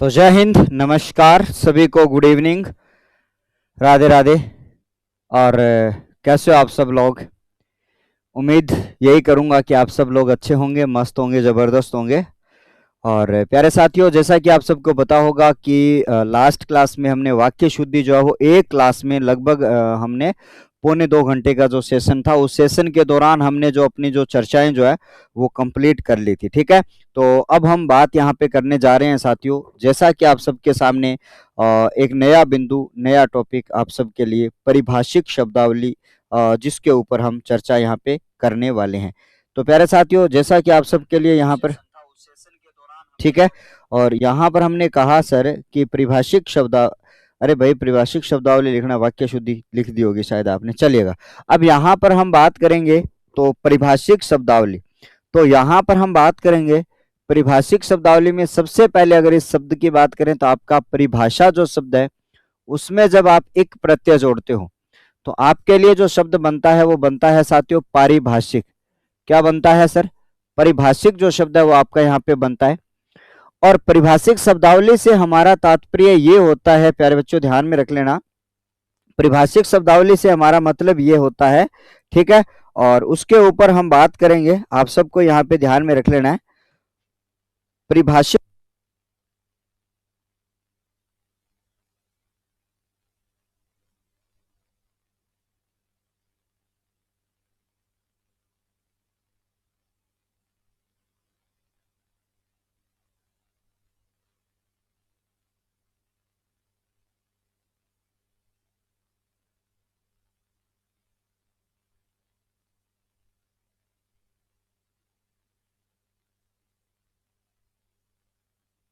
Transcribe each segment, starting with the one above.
तो जय हिंद, नमस्कार सभी को, गुड इवनिंग, राधे राधे। और कैसे हो आप सब लोग? उम्मीद यही करूंगा कि आप सब लोग अच्छे होंगे, मस्त होंगे, ज़बरदस्त होंगे। और प्यारे साथियों, जैसा कि आप सबको पता होगा कि लास्ट क्लास में हमने वाक्य शुद्धि जो है वो एक क्लास में लगभग हमने पौने 2 घंटे का जो सेशन था, उस सेशन के दौरान हमने जो अपनी जो चर्चाएं जो है वो कंप्लीट कर ली थी। ठीक है, तो अब हम बात यहाँ पे करने जा रहे हैं साथियों, जैसा कि आप सबके सामने एक नया बिंदु, नया टॉपिक आप सबके लिए, परिभाषिक शब्दावली, जिसके ऊपर हम चर्चा यहाँ पे करने वाले हैं। तो प्यारे साथियों, जैसा कि आप सबके लिए यहाँ पर, ठीक है, और यहाँ पर हमने कहा सर कि परिभाषिक शब्दा, अरे भाई परिभाषिक शब्दावली लिखना, वाक्य शुद्धि लिख दी होगी शायद आपने, चलिएगा। अब यहाँ पर हम बात करेंगे तो परिभाषिक शब्दावली, तो यहाँ पर हम बात करेंगे परिभाषिक शब्दावली में सबसे पहले अगर इस शब्द की बात करें तो आपका परिभाषा जो शब्द है उसमें जब आप एक प्रत्यय जोड़ते हो तो आपके लिए जो शब्द बनता है वो बनता है साथियों पारिभाषिक। क्या बनता है सर? परिभाषिक जो शब्द है वो आपका यहाँ पे बनता है। और परिभाषिक शब्दावली से हमारा तात्पर्य ये होता है, प्यारे बच्चों ध्यान में रख लेना, परिभाषिक शब्दावली से हमारा मतलब ये होता है, ठीक है, और उसके ऊपर हम बात करेंगे, आप सबको यहाँ पे ध्यान में रख लेना है। परिभाषिक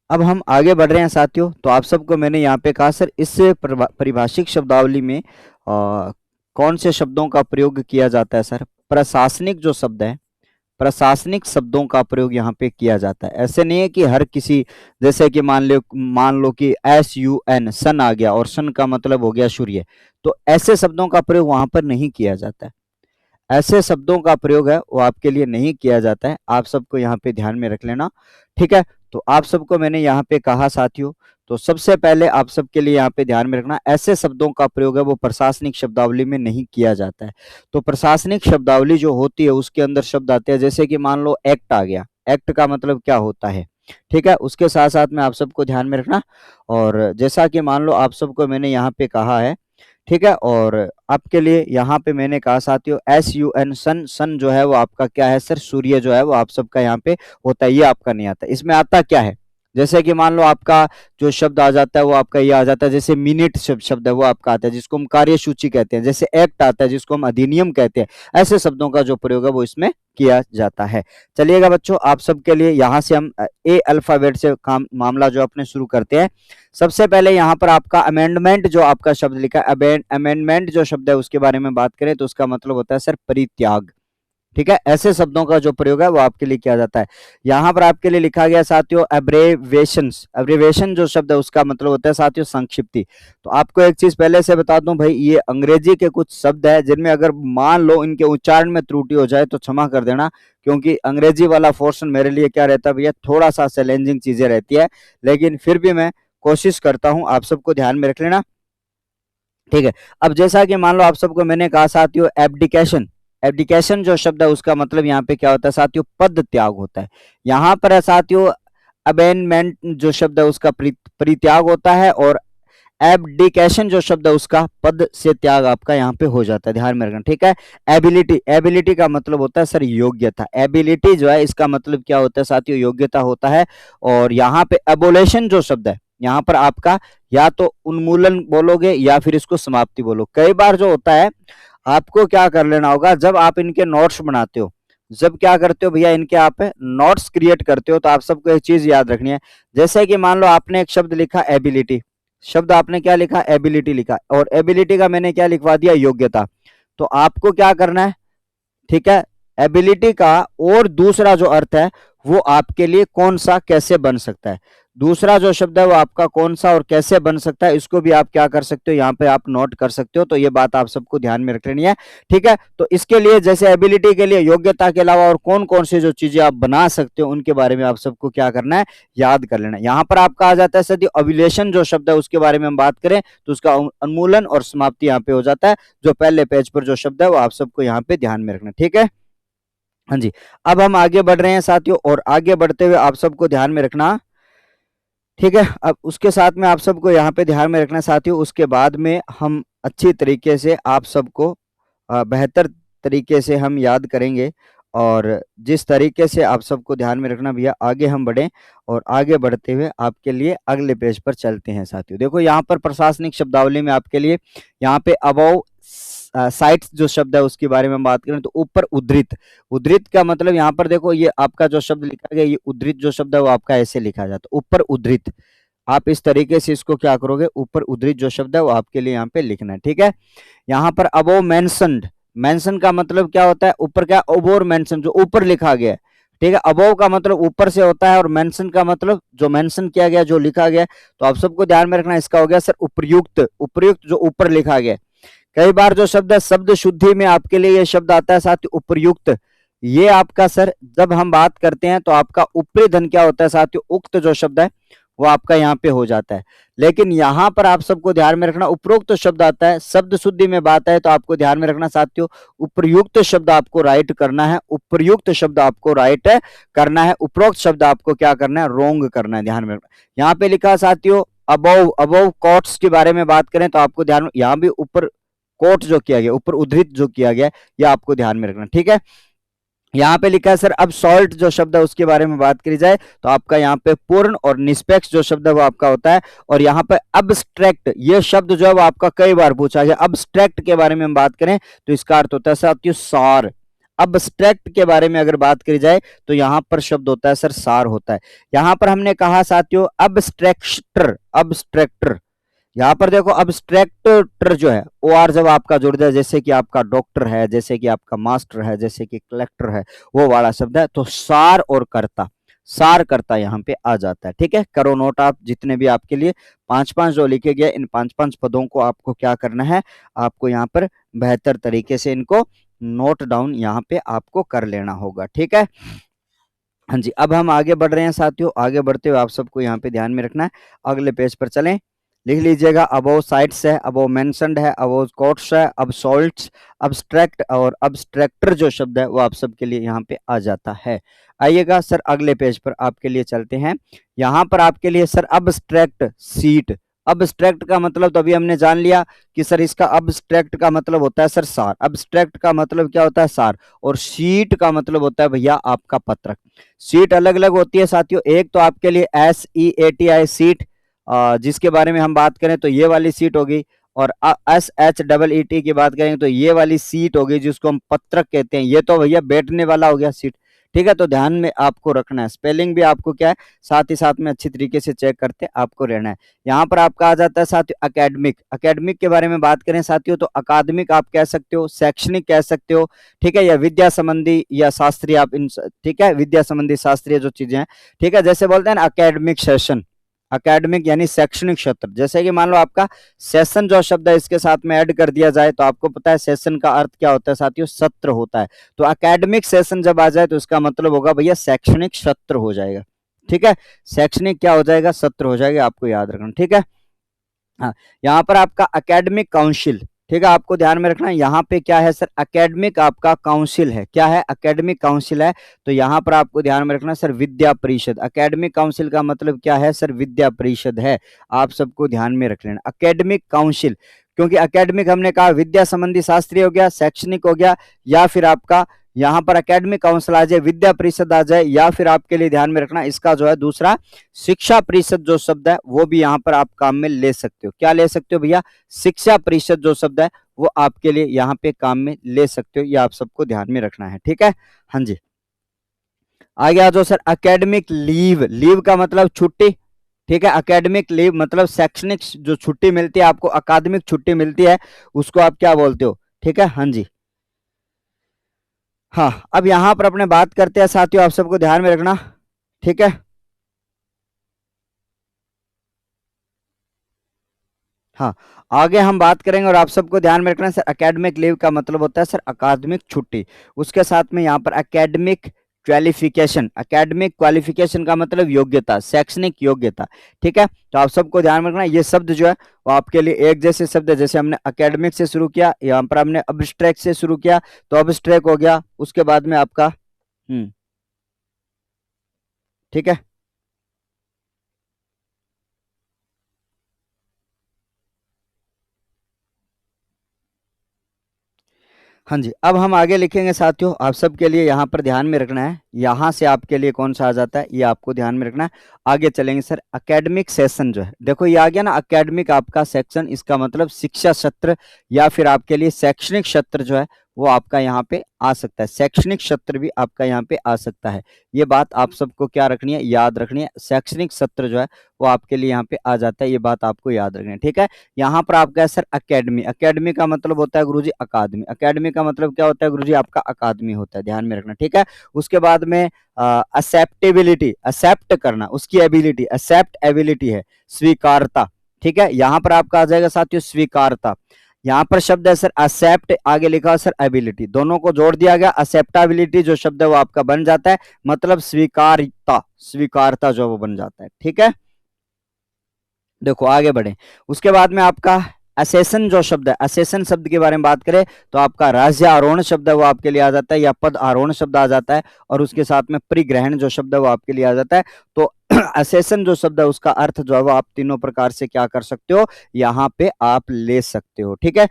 अब हम आगे बढ़ रहे हैं साथियों, तो आप सबको मैंने यहाँ पे कहा सर इस परिभाषिक शब्दावली में कौन से शब्दों का प्रयोग किया जाता है सर? प्रशासनिक जो शब्द है, प्रशासनिक शब्दों का प्रयोग यहाँ पे किया जाता है। ऐसे नहीं है कि हर किसी, जैसे कि मान लो कि SUN सन आ गया और सन का मतलब हो गया सूर्य, तो ऐसे शब्दों का प्रयोग वहां पर नहीं किया जाता है। ऐसे शब्दों का प्रयोग है वो आपके लिए नहीं किया जाता है, आप सबको यहाँ पे ध्यान में रख लेना, ठीक है। तो आप सबको मैंने यहाँ पे कहा साथियों, तो सबसे पहले आप सबके लिए यहाँ पे ध्यान में रखना, ऐसे शब्दों का प्रयोग है वो प्रशासनिक शब्दावली में नहीं किया जाता है। तो प्रशासनिक शब्दावली जो होती है उसके अंदर शब्द आते हैं, जैसे कि मान लो एक्ट आ गया, एक्ट का मतलब क्या होता है, ठीक है, उसके साथ साथ में आप सबको ध्यान में रखना। और जैसा कि मान लो आप सबको मैंने यहाँ पे कहा है, ठीक है, और आपके लिए यहाँ पे मैंने कहा साथियों SUN सन, सन जो है वो आपका क्या है सर? सूर्य जो है वो आप सबका यहाँ पे होता है, ये आपका नहीं आता। इसमें आता क्या है? जैसे कि मान लो आपका जो शब्द आ जाता है वो आपका ये आ जाता है, जैसे मिनट शब्द है वो आपका आता है जिसको हम कार्यसूची कहते हैं, जैसे एक्ट आता है जिसको हम अधिनियम कहते हैं। ऐसे शब्दों का जो प्रयोग है वो इसमें किया जाता है। चलिएगा बच्चों, आप सबके लिए यहाँ से हम ए अल्फाबेट से काम मामला जो अपने शुरू करते हैं। सबसे पहले यहाँ पर आपका अमेंडमेंट जो आपका शब्द लिखा है, अमेंडमेंट जो शब्द है उसके बारे में बात करें तो उसका मतलब होता है सर परित्याग, ठीक है। ऐसे शब्दों का जो प्रयोग है वो आपके लिए किया जाता है। यहाँ पर आपके लिए लिखा गया साथियों एब्रेविएशंस, एब्रेविएशन जो शब्द है उसका मतलब होता है साथियों संक्षिप्ति। तो आपको एक चीज पहले से बता दूं भाई, ये अंग्रेजी के कुछ शब्द है जिनमें अगर मान लो इनके उच्चारण में त्रुटि हो जाए तो क्षमा कर देना, क्योंकि अंग्रेजी वाला पोर्शन मेरे लिए क्या रहता है भैया, थोड़ा सा चैलेंजिंग चीजें रहती है, लेकिन फिर भी मैं कोशिश करता हूं, आप सबको ध्यान में रख लेना, ठीक है। अब जैसा कि मान लो आप सबको मैंने कहा साथियों एब्डिकेशन, एब्डिकेशन जो शब्द है उसका मतलब यहाँ पे क्या होता है साथियों? पद त्याग होता है। यहाँ पर है साथियों अबेनमेंट जो शब्द है उसका परित्याग होता है, और एब्डिकेशन जो शब्द है उसका पद से त्याग आपका यहाँ पे हो जाता है, ध्यान में रखना, ठीक है। एबिलिटी, एबिलिटी का मतलब होता है सर योग्यता, एबिलिटी जो है इसका मतलब क्या होता है साथियों? योग्यता होता है। और यहाँ पे एबोलेशन जो शब्द है, यहाँ पर आपका या तो उन्मूलन बोलोगे या फिर इसको समाप्ति बोलो। कई बार जो होता है आपको क्या कर लेना होगा, जब आप इनके नोट्स बनाते हो, जब क्या करते हो भैया इनके आप नोट्स क्रिएट करते हो, तो आप सबको एक चीज याद रखनी है, जैसे कि मान लो आपने एक शब्द लिखा एबिलिटी, शब्द आपने क्या लिखा? एबिलिटी लिखा, और एबिलिटी का मैंने क्या लिखवा दिया? योग्यता। तो आपको क्या करना है, ठीक है, एबिलिटी का और दूसरा जो अर्थ है वो आपके लिए कौन सा कैसे बन सकता है? दूसरा जो शब्द है वो आपका कौन सा और कैसे बन सकता है, इसको भी आप क्या कर सकते हो, यहाँ पे आप नोट कर सकते हो। तो ये बात आप सबको ध्यान में रख लेनी है, ठीक है। तो इसके लिए जैसे एबिलिटी के लिए योग्यता के अलावा और कौन कौन सी जो चीजें आप बना सकते हो उनके बारे में आप सबको क्या करना है, याद कर लेना है। यहाँ पर आपका आ जाता है सर अविलेशन जो शब्द है उसके बारे में हम बात करें तो उसका उन्मूलन और समाप्ति यहाँ पे हो जाता है। जो पहले पेज पर जो शब्द है वो आप सबको यहाँ पे ध्यान में रखना, ठीक है। हाँ जी, अब हम आगे बढ़ रहे हैं साथियों, और आगे बढ़ते हुए आप सबको ध्यान में रखना, ठीक है। अब उसके साथ में आप सबको यहाँ पे ध्यान में रखना साथियों, उसके बाद में हम अच्छी तरीके से आप सबको बेहतर तरीके से हम याद करेंगे। और जिस तरीके से आप सबको ध्यान में रखना भैया, आगे हम बढ़ें और आगे बढ़ते हुए आपके लिए अगले पेज पर चलते हैं साथियों। देखो यहाँ पर प्रशासनिक शब्दावली में आपके लिए यहाँ पे अबव साइट्स जो शब्द है उसके बारे में हम बात करें तो ऊपर उद्धृत, उद्धृत का मतलब यहाँ पर देखो ये आपका जो शब्द लिखा गया, ये उद्धृत जो शब्द है वो आपका ऐसे लिखा जाता है, ऊपर उद्धृत। आप इस तरीके से इसको क्या करोगे, ऊपर उद्धृत जो शब्द है वो आपके लिए यहाँ पे लिखना है, ठीक है। यहाँ पर अबोव मेंशन्ड, मेंशन का मतलब क्या होता है, ऊपर क्या, ओवर मेंशन जो ऊपर लिखा गया है, ठीक है। अबोव का मतलब ऊपर से होता है और मेंशन का मतलब जो मेंशन किया गया, जो लिखा गया। तो आप सबको ध्यान में रखना, इसका हो गया सर उपर्युक्त, उपर्युक्त जो ऊपर लिखा गया। कई बार जो शब्द है शब्द शुद्धि में आपके लिए ये शब्द आता है साथ उपर्युक्त। ये आपका सर जब हम बात करते हैं तो आपका ऊपरी धन क्या होता है साथियों, उक्त जो शब्द है वो आपका यहाँ पे हो जाता है। लेकिन यहाँ पर आप सबको ध्यान में रखना, उपरोक्त तो शब्द आता है, शब्द शुद्धि में बात है तो आपको ध्यान में रखना साथियों, उपर्युक्त शब्द आपको राइट करना है, उपर्युक्त शब्द आपको राइट करना है, उपरोक्त शब्द आपको क्या करना है, रोंग करना है, ध्यान में रखना। यहाँ पे लिखा साथियों अबोव, अबोव कोट्स के बारे में बात करें तो आपको ध्यान, यहाँ भी ऊपर कोट जो किया गया, ऊपर उद्धृत जो किया गया, यह आपको ध्यान में रखना, ठीक है। यहाँ पे लिखा है सर अब सॉल्ट जो शब्द है उसके बारे में बात करी जाए तो आपका यहाँ पे पूर्ण और निष्पक्ष जो शब्द है वो आपका होता है। और यहाँ पे अबस्ट्रैक्ट ये शब्द जो है वो आपका कई बार पूछा गया। अबस्ट्रैक्ट के बारे में हम बात करें तो इसका अर्थ होता है साथियों सार। अबस्ट्रैक्ट के बारे में अगर बात करी जाए तो यहाँ पर शब्द होता है सर सार होता है। यहाँ पर हमने कहा साथियों अबस्ट्रैक्टर, अबस्ट्रैक्टर, यहाँ पर देखो अब्स्ट्रैक्टर जो है ओ आर जब आपका जुड़ जाए, जैसे कि आपका डॉक्टर है, जैसे कि आपका मास्टर है, जैसे कि कलेक्टर है, वो वाला शब्द है तो सार और कर्ता, सार कर्ता यहाँ पे आ जाता है, ठीक है। करो नोट आप जितने भी आपके लिए पांच पांच जो लिखे गए, इन पांच पांच पदों को आपको क्या करना है, आपको यहाँ पर बेहतर तरीके से इनको नोट डाउन यहाँ पे आपको कर लेना होगा, ठीक है। हाँ जी, अब हम आगे बढ़ रहे हैं साथियों, आगे बढ़ते हुए आप सबको यहाँ पे ध्यान में रखना है। अगले पेज पर चलें, लिख लीजिएगा अबोव साइट्स है, अबोव मेंशन्ड है, अबोव कोट्स है, अब सॉल्ट्स, अब्स्ट्रैक्ट और अब्स्ट्रैक्टर जो शब्द है वो आप सबके लिए यहाँ पे आ जाता है। आइएगा सर अगले पेज पर आपके लिए चलते हैं। यहाँ पर आपके लिए सर अब्स्ट्रैक्ट सीट, अब्स्ट्रैक्ट का मतलब तो अभी हमने जान लिया कि सर इसका अब्स्ट्रैक्ट का मतलब होता है सर सार, अब्स्ट्रैक्ट का मतलब क्या होता है सार, और शीट का मतलब होता है भैया आपका पत्रक। सीट अलग अलग होती है साथियों, एक तो आपके लिए SEATI सीट जिसके बारे में हम बात करें तो ये वाली सीट होगी, और SHEET की बात करें तो ये वाली सीट होगी जिसको हम पत्रक कहते हैं। ये तो भैया बैठने वाला हो गया सीट, ठीक है। तो ध्यान में आपको रखना है, स्पेलिंग भी आपको क्या है साथ ही साथ में अच्छी तरीके से चेक करते आपको रहना है। यहाँ पर आपका आ जाता है साथियों अकेडमिक, अकेडमिक के बारे में बात करें साथियों तो अकादमिक आप कह सकते हो, शैक्षणिक कह सकते हो, ठीक है, या विद्या संबंधी या शास्त्रीय आप इन, ठीक है, विद्या संबंधी शास्त्रीय जो चीजें हैं, ठीक है। जैसे बोलते हैं ना अकेडमिक सेशन, अकेडमिक यानी शैक्षणिक क्षेत्र, जैसे कि मान लो आपका सेशन जो शब्द है इसके साथ में ऐड कर दिया जाए तो आपको पता है सेशन का अर्थ क्या होता है साथियों, सत्र होता है। तो अकेडमिक सेशन जब आ जाए तो इसका मतलब होगा भैया शैक्षणिक सत्र हो जाएगा, ठीक है। शैक्षणिक क्या हो जाएगा, सत्र हो जाएगा, आपको याद रखना, ठीक है। हाँ, यहाँ पर आपका अकेडमिक काउंसिल, ठीक है, आपको ध्यान में रखना यहाँ पे क्या है सर, एकेडमिक आपका काउंसिल है, क्या है, एकेडमिक काउंसिल है। तो यहाँ पर आपको ध्यान में रखना सर विद्या परिषद, एकेडमिक काउंसिल का मतलब क्या है सर, विद्या परिषद है, आप सबको ध्यान में रख लेना एकेडमिक काउंसिल। क्योंकि एकेडमिक हमने कहा विद्या संबंधी शास्त्रीय हो गया, शैक्षणिक हो गया, या फिर आपका यहाँ पर एकेडमिक काउंसिल आ जाए, विद्या परिषद आ जाए, या फिर आपके लिए ध्यान में रखना इसका जो है दूसरा शिक्षा परिषद जो शब्द है वो भी यहाँ पर आप काम में ले सकते हो। क्या ले सकते हो भैया, शिक्षा परिषद जो शब्द है वो आपके लिए यहाँ पे काम में ले सकते हो, ये आप सबको ध्यान में रखना है, ठीक है। हाँ जी, आगे आ जाओ सर एकेडमिक लीव, लीव का मतलब छुट्टी, ठीक है। एकेडमिक लीव मतलब शैक्षणिक जो छुट्टी मिलती है आपको, अकादमिक छुट्टी मिलती है उसको आप क्या बोलते हो, ठीक है। हाँ जी, हाँ, अब यहां पर अपने बात करते हैं साथियों, आप सबको ध्यान में रखना, ठीक है। हाँ, आगे हम बात करेंगे और आप सबको ध्यान में रखना है सर, एकेडमिक लीव का मतलब होता है सर अकादमिक छुट्टी। उसके साथ में यहाँ पर एकेडमिक क्वालिफिकेशन का मतलब योग्यता, शैक्षणिक योग्यता। ठीक है, तो आप सबको ध्यान में रखना है, ये शब्द जो है वो आपके लिए एक जैसे शब्द है। जैसे हमने एकेडमिक से शुरू किया, यहाँ पर हमने अब्स्ट्रैक्ट से शुरू किया, तो अब्स्ट्रैक्ट हो गया, उसके बाद में आपका ठीक है। हाँ जी, अब हम आगे लिखेंगे साथियों, आप सबके लिए यहाँ पर ध्यान में रखना है, यहाँ से आपके लिए कौन सा आ जाता है ये आपको ध्यान में रखना है। आगे चलेंगे सर, एकेडमिक सेशन जो है, देखो ये आ गया ना एकेडमिक आपका सेक्शन, इसका मतलब शिक्षा सत्र या फिर आपके लिए शैक्षणिक सत्र जो है वो आपका यहाँ पे आ सकता है, शैक्षणिक सत्र भी आपका यहाँ पे आ सकता है। ये बात आप सबको क्या रखनी है, याद रखनी है, शैक्षणिक सत्र जो है वो आपके लिए यहाँ पे आ जाता है, ये बात आपको याद रखनी है। ठीक है, यहाँ पर आपका है सर अकेडमी, अकेडमी का मतलब होता है गुरुजी अकादमी, अकेडमी का मतलब क्या होता है गुरुजी आपका अकादमी होता है, ध्यान में रखना। ठीक है, उसके बाद में एक्सेप्टेबिलिटी, एक्सेप्ट करना, उसकी एबिलिटी, एक्सेप्ट एबिलिटी है स्वीकारता। ठीक है, यहाँ पर आपका आ जाएगा साथियों स्वीकारता। यहाँ पर शब्द है सर एक्सेप्ट, आगे लिखा है सर एबिलिटी, दोनों को जोड़ दिया गया, एक्सेप्टेबिलिटी जो शब्द है वो आपका बन जाता है, मतलब स्वीकार्यता, स्वीकारता जो वो बन जाता है। ठीक है, देखो आगे बढ़े, उसके बाद में आपका असेसन जो शब्द है, असेसन शब्द के बारे में बात करें तो आपका राज्य आरोहण शब्द है वो आपके लिए आ जाता है, या पद आरोहण शब्द आ जाता है, और उसके साथ में परिग्रहण जो शब्द है वो आपके लिए आ जाता है। तो असेसन जो शब्द है उसका अर्थ जो है वो आप तीनों प्रकार से क्या कर सकते हो, यहाँ पे आप ले सकते हो। ठीक है,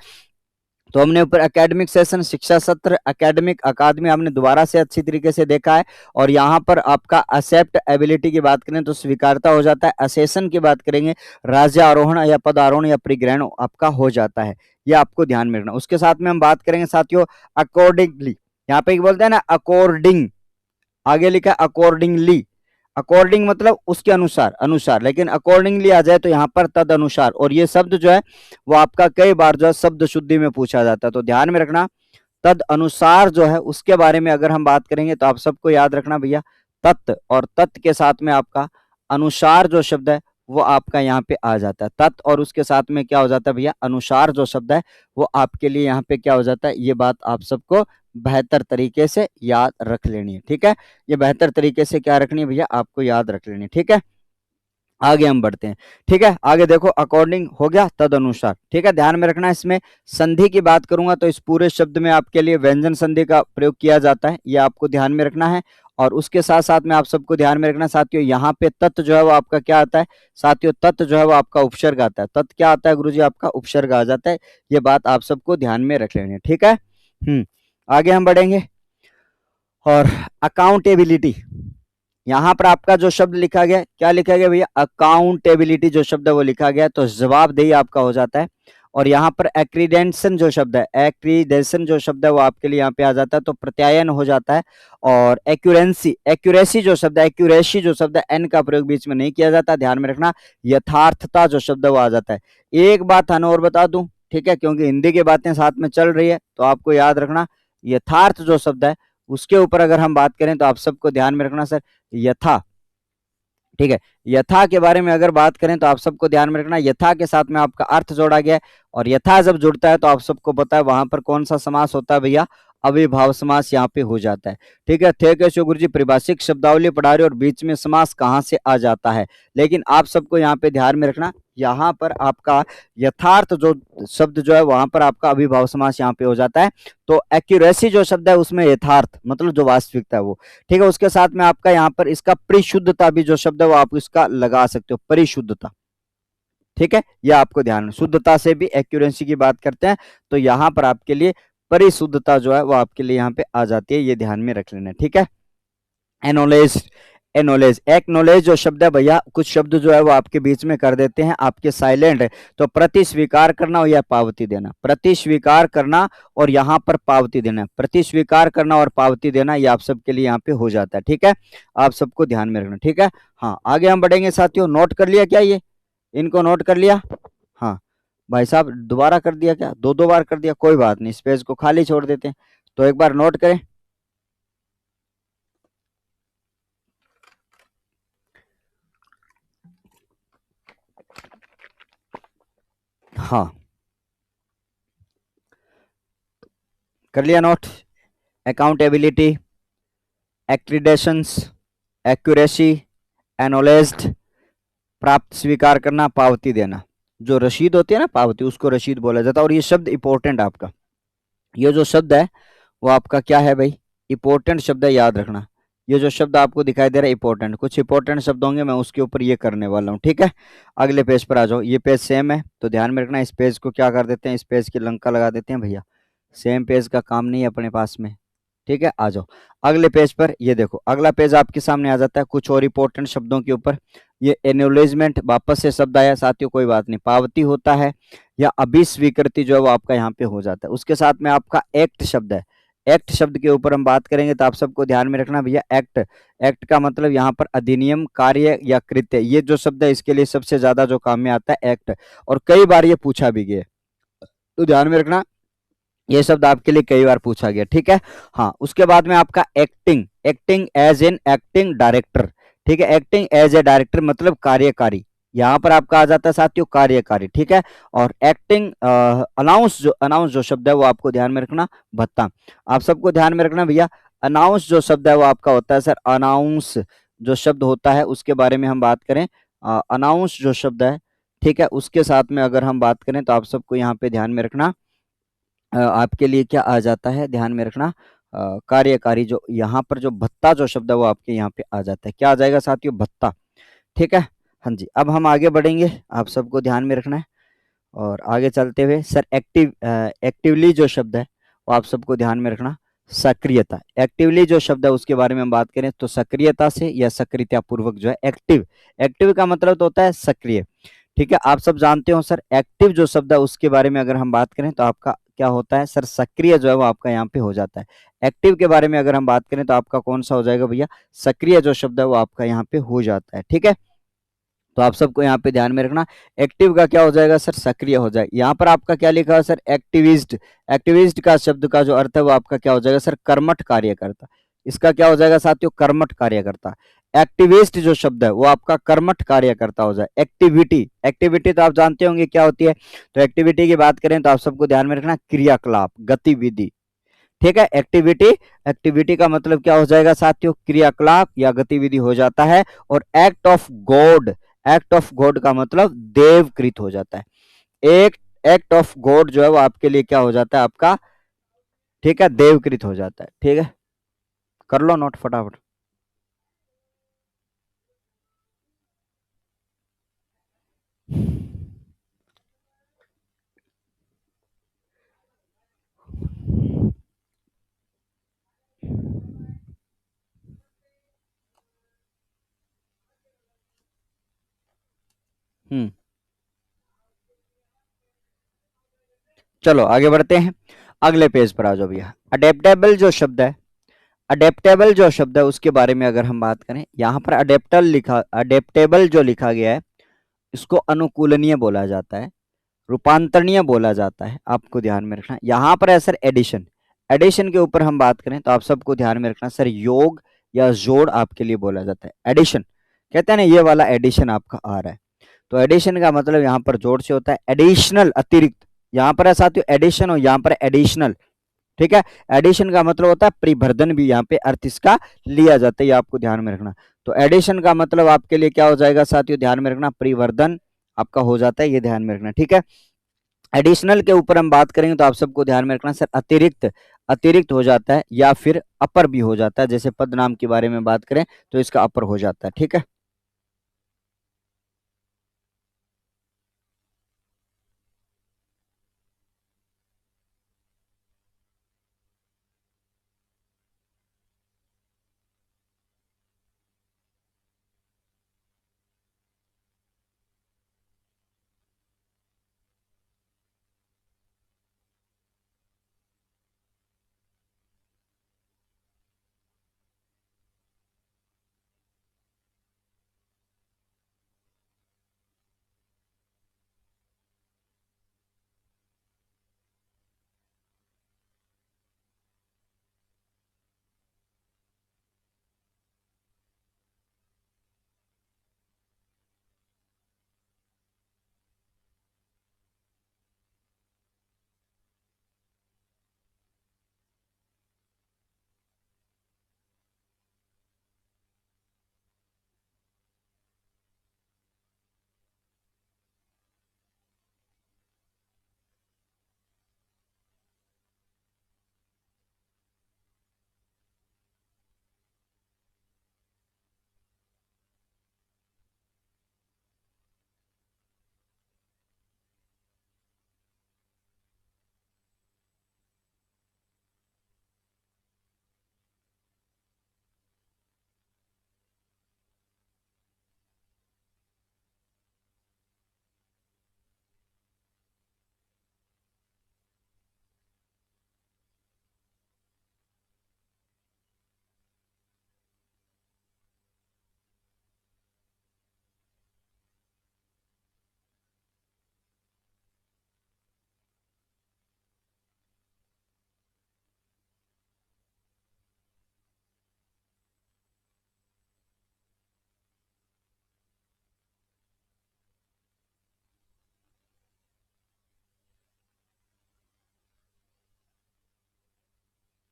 तो हमने ऊपर एकेडमिक सेशन, शिक्षा सत्र, एकेडमिक अकादमी हमने दोबारा से अच्छी तरीके से देखा है। और यहाँ पर आपका एक्सेप्ट एबिलिटी की बात करें तो स्वीकारता हो जाता है, असेसन की बात करेंगे राज्य आरोहण या पदारोहण या परिग्रहण आपका हो जाता है, ये आपको ध्यान में रखना। उसके साथ में हम बात करेंगे साथियों अकॉर्डिंगली, यहाँ पे बोलते हैं ना अकॉर्डिंग, आगे लिखा अकॉर्डिंगली, अकॉर्डिंग मतलब उसके अनुसार, अनुसार, लेकिन अकॉर्डिंगली आ जाए तो यहाँ पर तद अनुसार, और ये शब्द जो है वो आपका कई बार जो है शब्द शुद्धि में पूछा जाता है, तो ध्यान में रखना। तद अनुसार जो है उसके बारे में अगर हम बात करेंगे तो आप सबको याद रखना भैया, तत् और तत् के साथ में आपका अनुसार जो शब्द है वो आपका यहाँ पे आ जाता है, तत् और उसके साथ में क्या हो जाता है भैया, अनुसार जो शब्द है वो आपके लिए यहाँ पे क्या हो जाता है, ये बात आप सबको बेहतर तरीके से याद रख लेनी है। ठीक है, ये बेहतर तरीके से क्या रखनी है भैया, आपको याद रख लेनी है। ठीक है, आगे हम बढ़ते हैं। ठीक है, आगे देखो अकॉर्डिंग हो गया, तद अनुसार। ठीक है, ध्यान में रखना, इसमें संधि की बात करूंगा तो इस पूरे शब्द में आपके लिए व्यंजन संधि का प्रयोग किया जाता है, ये आपको ध्यान में रखना है। और उसके साथ साथ में आप सबको ध्यान में रखना साथियों, यहाँ पे तत् जो है वो आपका क्या आता है साथियों, तत् जो है वो आपका उपसर्ग आता है, तत् क्या आता है गुरुजी, आपका उपसर्ग आ जाता है, ये बात आप सबको ध्यान में रख लेनी है। ठीक है, आगे हम बढ़ेंगे। और अकाउंटेबिलिटी, यहाँ पर आपका जो शब्द लिखा गया, क्या लिखा गया भैया, अकाउंटेबिलिटी जो शब्द है वो लिखा गया, तो जवाबदेही आपका हो जाता है। और यहाँ पर एक्रीडेंशन जो शब्द है, एक्रीडेशन जो शब्द है वो आपके लिए यहाँ पे आ जाता है, तो प्रत्यायन हो जाता है। और एक्यूरेंसी, एक्यूरेसी जो शब्द है, एक्यूरेसी जो शब्द है, एन का प्रयोग बीच में नहीं किया जाता, ध्यान में रखना। यथार्थता जो शब्द है वो आ जाता है। एक बात थाना और बता दूं, ठीक है, क्योंकि हिंदी की बातें साथ में चल रही है तो आपको याद रखना, यथार्थ जो शब्द है उसके ऊपर अगर हम बात करें तो आप सबको ध्यान में रखना सर, यथा। ठीक है, यथा के बारे में अगर बात करें तो आप सबको ध्यान में रखना, यथा के साथ में आपका अर्थ जोड़ा गया है, और यथा जब जुड़ता है तो आप सबको पता है वहां पर कौन सा समास होता है भैया, अविभाव समास यहाँ पे हो जाता है। ठीक है, थे कैसे गुरु जी परिभाषिक शब्दावली पढ़ा रहे और बीच में समास कहाँ से आ जाता है, लेकिन आप सबको यहाँ पे ध्यान में रखना, यहाँ पर आपका यथार्थ जो शब्द जो है वहां पर आपका अविभाव समास यहाँ पे हो जाता है। तो एक्यूरेसी जो शब्द है उसमें यथार्थ मतलब जो वास्तविकता है वो। ठीक है, उसके साथ में आपका यहाँ पर इसका परिशुद्धता भी जो शब्द है वो आप इसका लगा सकते हो, परिशुद्धता। ठीक है, यह आपको ध्यान, शुद्धता से भी एक्यूरेसी की बात करते हैं, तो यहाँ पर आपके लिए परिशुद्धता जो है वो आपके लिए यहाँ पे आ जाती है, ये ध्यान में रख लेना। ठीक है, एनोलेज, एनोलेज, एक्नोलेज जो शब्द है भैया, कुछ शब्द जो है वो आपके बीच में कर देते हैं आपके साइलेंट है, तो प्रति स्वीकार करना और या पावती देना, प्रति स्वीकार करना और यहाँ पर पावती देना, प्रति स्वीकार करना और पावती देना, ये आप सबके लिए यहाँ पे हो जाता है। ठीक है, आप सबको ध्यान में रखना। ठीक है, हाँ आगे हम बढ़ेंगे साथियों, नोट कर लिया क्या, ये इनको नोट कर लिया, हाँ भाई साहब दोबारा कर दिया क्या, दो दो बार कर दिया, कोई बात नहीं, इस पेज को खाली छोड़ देते हैं, तो एक बार नोट करें। हाँ, कर लिया नोट। अकाउंटेबिलिटी, एक्रीडेशंस, एक्यूरेसी, एनोलेज्ड, प्राप्त स्वीकार करना, पावती देना। जो रसीद होती है ना पावती, उसको रसीद बोला जाता है। और ये शब्द इंपॉर्टेंट आपका, ये जो शब्द है वो आपका क्या है भाई, इंपॉर्टेंट शब्द है, याद रखना। ये जो शब्द आपको दिखाई दे रहा है इंपॉर्टेंट, कुछ इंपॉर्टेंट शब्द होंगे, मैं उसके ऊपर ये करने वाला हूँ, ठीक है। अगले पेज पर आ जाओ। ये पेज सेम है तो ध्यान में रखना, इस पेज को क्या कर देते हैं, इस पेज की लंका लगा देते हैं भैया। सेम पेज का काम नहीं है अपने पास में, ठीक है। आ जाओ अगले पेज पर। ये देखो अगला पेज आपके सामने आ जाता है कुछ और इंपॉर्टेंट शब्दों के ऊपर। ये एनोलेजमेंट वापस से शब्द आया साथियों, कोई बात नहीं, पावती होता है या अभिस्वीकृति जो है वो आपका यहाँ पे हो जाता है। उसके साथ में आपका एक्ट शब्द है। एक्ट शब्द के ऊपर हम बात करेंगे तो आप सबको ध्यान में रखना भैया, एक्ट, एक्ट का मतलब यहाँ पर अधिनियम, कार्य या कृत्य, ये जो शब्द है इसके लिए सबसे ज्यादा जो काम में आता है एक्ट। और कई बार ये पूछा भी गया, तो ध्यान में रखना ये शब्द आपके लिए कई बार पूछा गया, ठीक है। हाँ, उसके बाद में आपका acting, acting as an acting director, ठीक है। एक्टिंग एज ए डायरेक्टर मतलब कार्यकारी, यहाँ पर आपका आ जाता है साथियों कार्यकारी, ठीक है। और एक्टिंग अनाउंस, जो अनाउंस जो शब्द है वो आपको ध्यान में रखना, भत्ता। आप सबको ध्यान में रखना भैया, अनाउंस जो शब्द है वो आपका होता है सर, अनाउंस जो शब्द होता है उसके बारे में हम बात करें, अनाउंस जो शब्द है, ठीक है, उसके साथ में अगर हम बात करें तो आप सबको यहाँ पे ध्यान में रखना, आपके लिए क्या आ जाता है, ध्यान में रखना, कार्यकारी, जो यहाँ पर जो भत्ता जो शब्द है वो आपके यहाँ पे आ जाता है, क्या आ जाएगा साथियों, भत्ता, ठीक है। हाँ जी, अब हम आगे बढ़ेंगे, आप सबको ध्यान में रखना है। और आगे चलते हुए सर एक्टिवली जो शब्द है वो आप सबको ध्यान में रखना, सक्रियता। एक्टिवली जो शब्द है उसके बारे में हम बात करें तो सक्रियता से या सक्रियता पूर्वक जो है एक्टिव, एक्टिव का मतलब तो होता है सक्रिय, ठीक है। आप सब जानते हो सर एक्टिव जो शब्द है उसके बारे में अगर हम बात करें तो आपका क्या होता है सर, सक्रिय जो है वो आपका यहाँ पे हो जाता है। एक्टिव के बारे में अगर हम बात करें तो आपका कौन सा हो जाएगा भैया, सक्रिय जो शब्द है वो आपका यहाँ पे हो जाता है, ठीक है। तो आप सबको यहाँ पे ध्यान में रखना, एक्टिव का क्या हो जाएगा सर, सक्रिय हो जाएगा। यहाँ पर आपका क्या लिखा है सर, एक्टिविस्ट, एक्टिविस्ट का शब्द का जो अर्थ है वो आपका क्या हो जाएगा सर, कर्मठ कार्यकर्ता। इसका क्या हो जाएगा साथियों, कर्मठ कार्यकर्ता। एक्टिविस्ट जो शब्द है वो आपका कर्मठ कार्यकर्ता हो जाए। एक्टिविटी, एक्टिविटी तो आप जानते होंगे क्या होती है, तो एक्टिविटी की बात करें तो आप सबको ध्यान में रखना, क्रियाकलाप, गतिविधि, ठीक है। एक्टिविटी, एक्टिविटी का मतलब क्या हो जाएगा साथियों, क्रियाकलाप या गतिविधि हो जाता है। और act of God, act of God का मतलब देवकृत हो जाता है। एक एक्ट ऑफ गॉड जो है वो आपके लिए क्या हो जाता है आपका, ठीक है, देवकृत हो जाता है, ठीक है। कर लो नोट फटाफट। हम्म, चलो आगे बढ़ते हैं, अगले पेज पर आ जाओ भैया। अडेप्टेबल जो शब्द है, अडेप्टेबल जो शब्द है उसके बारे में अगर हम बात करें, यहाँ पर अडेप्टल लिखा, अडेप्टेबल जो लिखा गया है इसको अनुकूलनीय बोला जाता है, रूपांतरणीय बोला जाता है, आपको ध्यान में रखना। यहाँ पर है सर एडिशन, एडिशन के ऊपर हम बात करें तो आप सबको ध्यान में रखना सर, योग या जोड़ आपके लिए बोला जाता है। एडिशन कहते हैं ना, ये वाला एडिशन आपका आ रहा है, तो एडिशन का मतलब यहाँ पर जोड़ से होता है, एडिशनल अतिरिक्त, यहाँ पर है साथियों एडिशन और यहाँ पर एडिशनल, ठीक है। एडिशन का मतलब होता है परिवर्धन, भी यहाँ पे अर्थ इसका लिया जाता है, ये आपको ध्यान में रखना। तो एडिशन का मतलब आपके लिए क्या हो जाएगा साथियों, ध्यान में रखना, परिवर्धन आपका हो जाता है, ये ध्यान में रखना, ठीक है। एडिशनल के ऊपर हम बात करेंगे तो आप सबको ध्यान में रखना सर, अतिरिक्त, अतिरिक्त हो जाता है या फिर अपर भी हो जाता है, जैसे पद नाम के बारे में बात करें तो इसका अपर हो जाता है, ठीक है।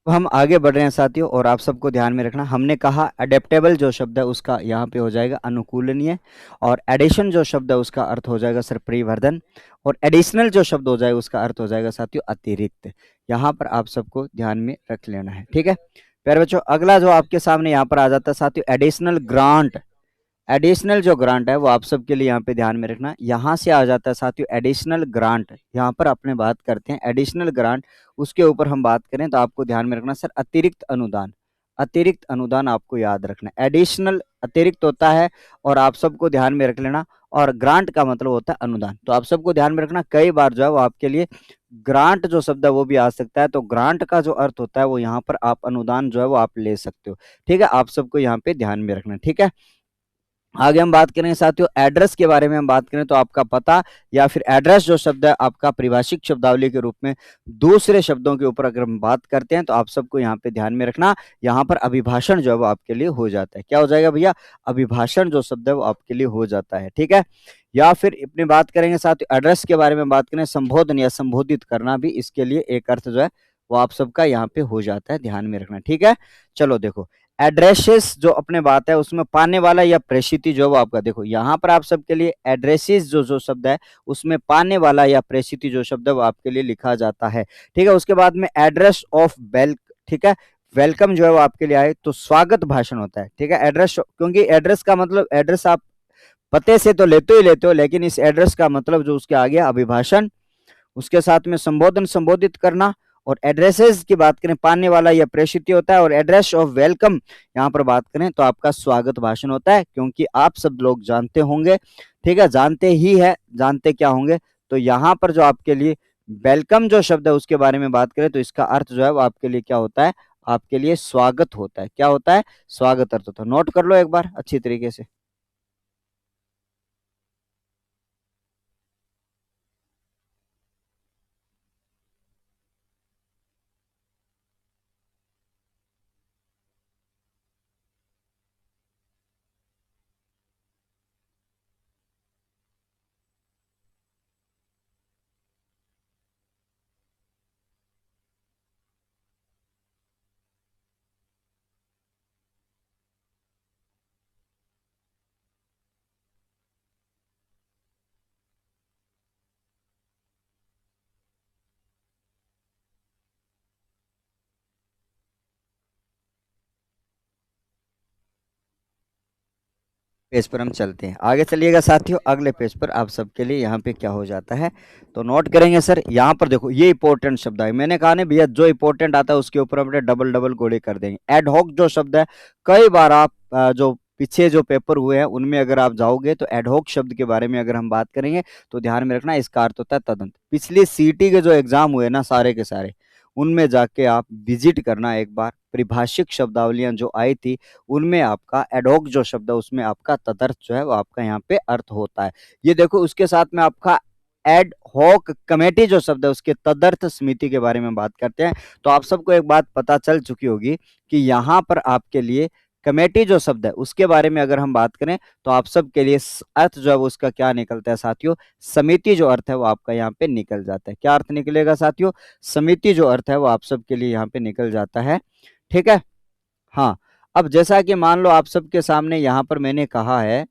हम आगे बढ़ रहे हैं साथियों, और आप सबको ध्यान में रखना, हमने कहा अडेप्टेबल जो शब्द है उसका यहाँ पे हो जाएगा अनुकूलनीय, और एडिशन जो शब्द है उसका अर्थ हो जाएगा सर परिवर्धन, और एडिशनल जो शब्द हो जाएगा उसका अर्थ हो जाएगा साथियों अतिरिक्त। यहाँ पर आप सबको ध्यान में रख लेना है, ठीक है प्यारे बच्चों। अगला जो आपके सामने यहाँ पर आ जाता है साथियों एडिशनल ग्रांट। एडिशनल जो ग्रांट है वो आप सबके लिए यहाँ पे ध्यान में रखना, यहाँ से आ जाता है साथियों एडिशनल ग्रांट। यहाँ पर अपने बात करते हैं एडिशनल ग्रांट, उसके ऊपर हम बात करें तो आपको ध्यान में रखना सर अतिरिक्त अनुदान। अतिरिक्त अनुदान आपको याद रखना, एडिशनल अतिरिक्त होता है, और आप सबको ध्यान में रख लेना, और ग्रांट का मतलब होता है अनुदान। तो आप सबको ध्यान में रखना, कई बार जो है वो आपके लिए ग्रांट जो शब्द है वो भी आ सकता है, तो ग्रांट का जो अर्थ होता है वो यहाँ पर आप अनुदान जो है वो आप ले सकते हो, ठीक है। आप सबको यहाँ पे ध्यान में रखना, ठीक है। आगे हम बात करेंगे साथियों एड्रेस के बारे में। हम बात करें तो आपका पता या फिर एड्रेस जो शब्द है आपका परिभाषिक शब्दावली के रूप में दूसरे शब्दों के ऊपर अगर हम बात करते हैं तो आप सबको यहाँ पे ध्यान में रखना, यहाँ पर अभिभाषण जो है वो आपके लिए हो जाता है। क्या हो जाएगा भैया? अभिभाषण जो शब्द है वो आपके लिए हो जाता है, ठीक है। या फिर अपनी बात करेंगे साथियों एड्रेस के बारे में बात करें, संबोधन या संबोधित करना भी इसके लिए एक अर्थ जो है वो आप सबका यहाँ पे हो जाता है, ध्यान में रखना, ठीक है। चलो देखो एड्रेसेस जो अपने बात है उसमें पाने वाला या प्रेषिती जो है वो आपका, देखो यहाँ पर आप सबके लिए एड्रेसेस जो जो शब्द है उसमें पाने वाला या प्रेषिती जो शब्द है वो आपके लिए लिखा जाता है, ठीक है। उसके बाद में एड्रेस ऑफ वेल, ठीक है, वेलकम जो है वो आपके लिए आए तो स्वागत भाषण होता है, ठीक है। एड्रेस, क्योंकि एड्रेस का मतलब एड्रेस आप पते से तो लेते ही लेते हो, लेकिन इस एड्रेस का मतलब जो उसके आगे अभिभाषण, उसके साथ में संबोधन संबोधित करना, और एड्रेसेस की बात करें पाने वाला या प्रेषित होता है, और एड्रेस ऑफ वेलकम यहाँ पर बात करें तो आपका स्वागत भाषण होता है, क्योंकि आप सब लोग जानते होंगे, ठीक है, जानते ही है, जानते क्या होंगे, तो यहाँ पर जो आपके लिए वेलकम जो शब्द है उसके बारे में बात करें तो इसका अर्थ जो है वो आपके लिए क्या होता है? आपके लिए स्वागत होता है। क्या होता है? स्वागत अर्थ होता है। नोट कर लो एक बार अच्छी तरीके से। पेज पर हम चलते हैं, आगे चलिएगा साथियों। अगले पेज पर आप सबके लिए यहाँ पे क्या हो जाता है तो नोट करेंगे सर। यहाँ पर देखो ये इंपॉर्टेंट शब्द है, मैंने कहा ना भैया जो इंपॉर्टेंट आता है उसके ऊपर अपने डबल डबल गोले कर देंगे। एडहॉक जो शब्द है, कई बार आप जो पीछे जो पेपर हुए हैं उनमें अगर आप जाओगे तो एडहॉक शब्द के बारे में अगर हम बात करेंगे तो ध्यान में रखना इसका अर्थ होता है तदंत। पिछली सीटी के जो एग्जाम हुए ना सारे के सारे, उनमें जाके आप विजिट करना एक बार, परिभाषिक शब्दावलियां जो आई थी उनमें आपका एडहॉक जो शब्द है उसमें आपका तदर्थ जो है वो आपका यहाँ पे अर्थ होता है। ये देखो उसके साथ में आपका एड हॉक कमेटी जो शब्द है उसके तदर्थ समिति के बारे में बात करते हैं। तो आप सबको एक बात पता चल चुकी होगी कि यहाँ पर आपके लिए कमेटी जो शब्द है उसके बारे में अगर हम बात करें तो आप सबके लिए अर्थ जो है वो उसका क्या निकलता है साथियों? समिति जो अर्थ है वो आपका यहाँ पे निकल जाता है। क्या अर्थ निकलेगा साथियों? समिति जो अर्थ है वो आप सबके लिए यहाँ पे निकल जाता है, ठीक है। हाँ, अब जैसा कि मान लो आप सबके सामने यहाँ पर मैंने कहा है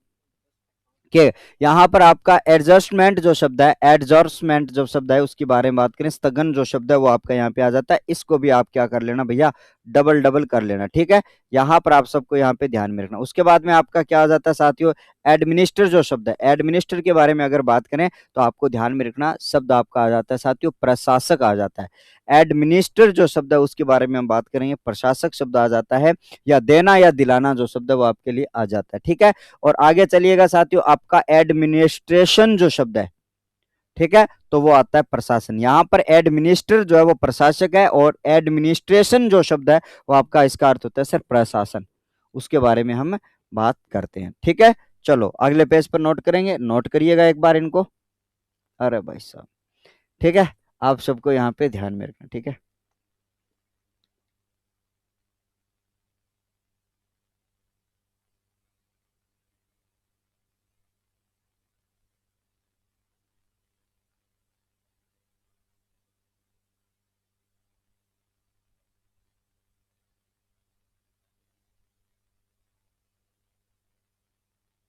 कि यहाँ पर आपका एडजस्टमेंट जो शब्द है, एडजस्टमेंट जो शब्द है उसके बारे में बात करें, स्थगन जो शब्द है वो आपका यहाँ पे आ जाता है। इसको भी आप क्या कर लेना भैया? डबल डबल कर लेना, ठीक है। यहाँ पर आप सबको यहाँ पे ध्यान में रखना। उसके बाद में आपका क्या आ जाता है साथियों? एडमिनिस्टर जो शब्द है, एडमिनिस्टर के बारे में अगर बात करें तो आपको ध्यान में रखना शब्द आपका आ जाता है साथियों प्रशासक आ जाता है। एडमिनिस्टर जो शब्द है उसके बारे में हम बात करेंगे, प्रशासक शब्द आ जाता है, या देना या दिलाना जो शब्द है वो आपके लिए आ जाता है, ठीक है। और आगे चलिएगा साथियों, आपका एडमिनिस्ट्रेशन जो शब्द है, ठीक है, तो वो आता है प्रशासन। यहां पर एडमिनिस्टर जो है वो प्रशासक है, और एडमिनिस्ट्रेशन जो शब्द है वो आपका इसका अर्थ होता है सर प्रशासन। उसके बारे में हम बात करते हैं, ठीक है। चलो अगले पेज पर नोट करेंगे, नोट करिएगा एक बार इनको। अरे भाई साहब, ठीक है, आप सबको यहाँ पे ध्यान में रखना, ठीक है।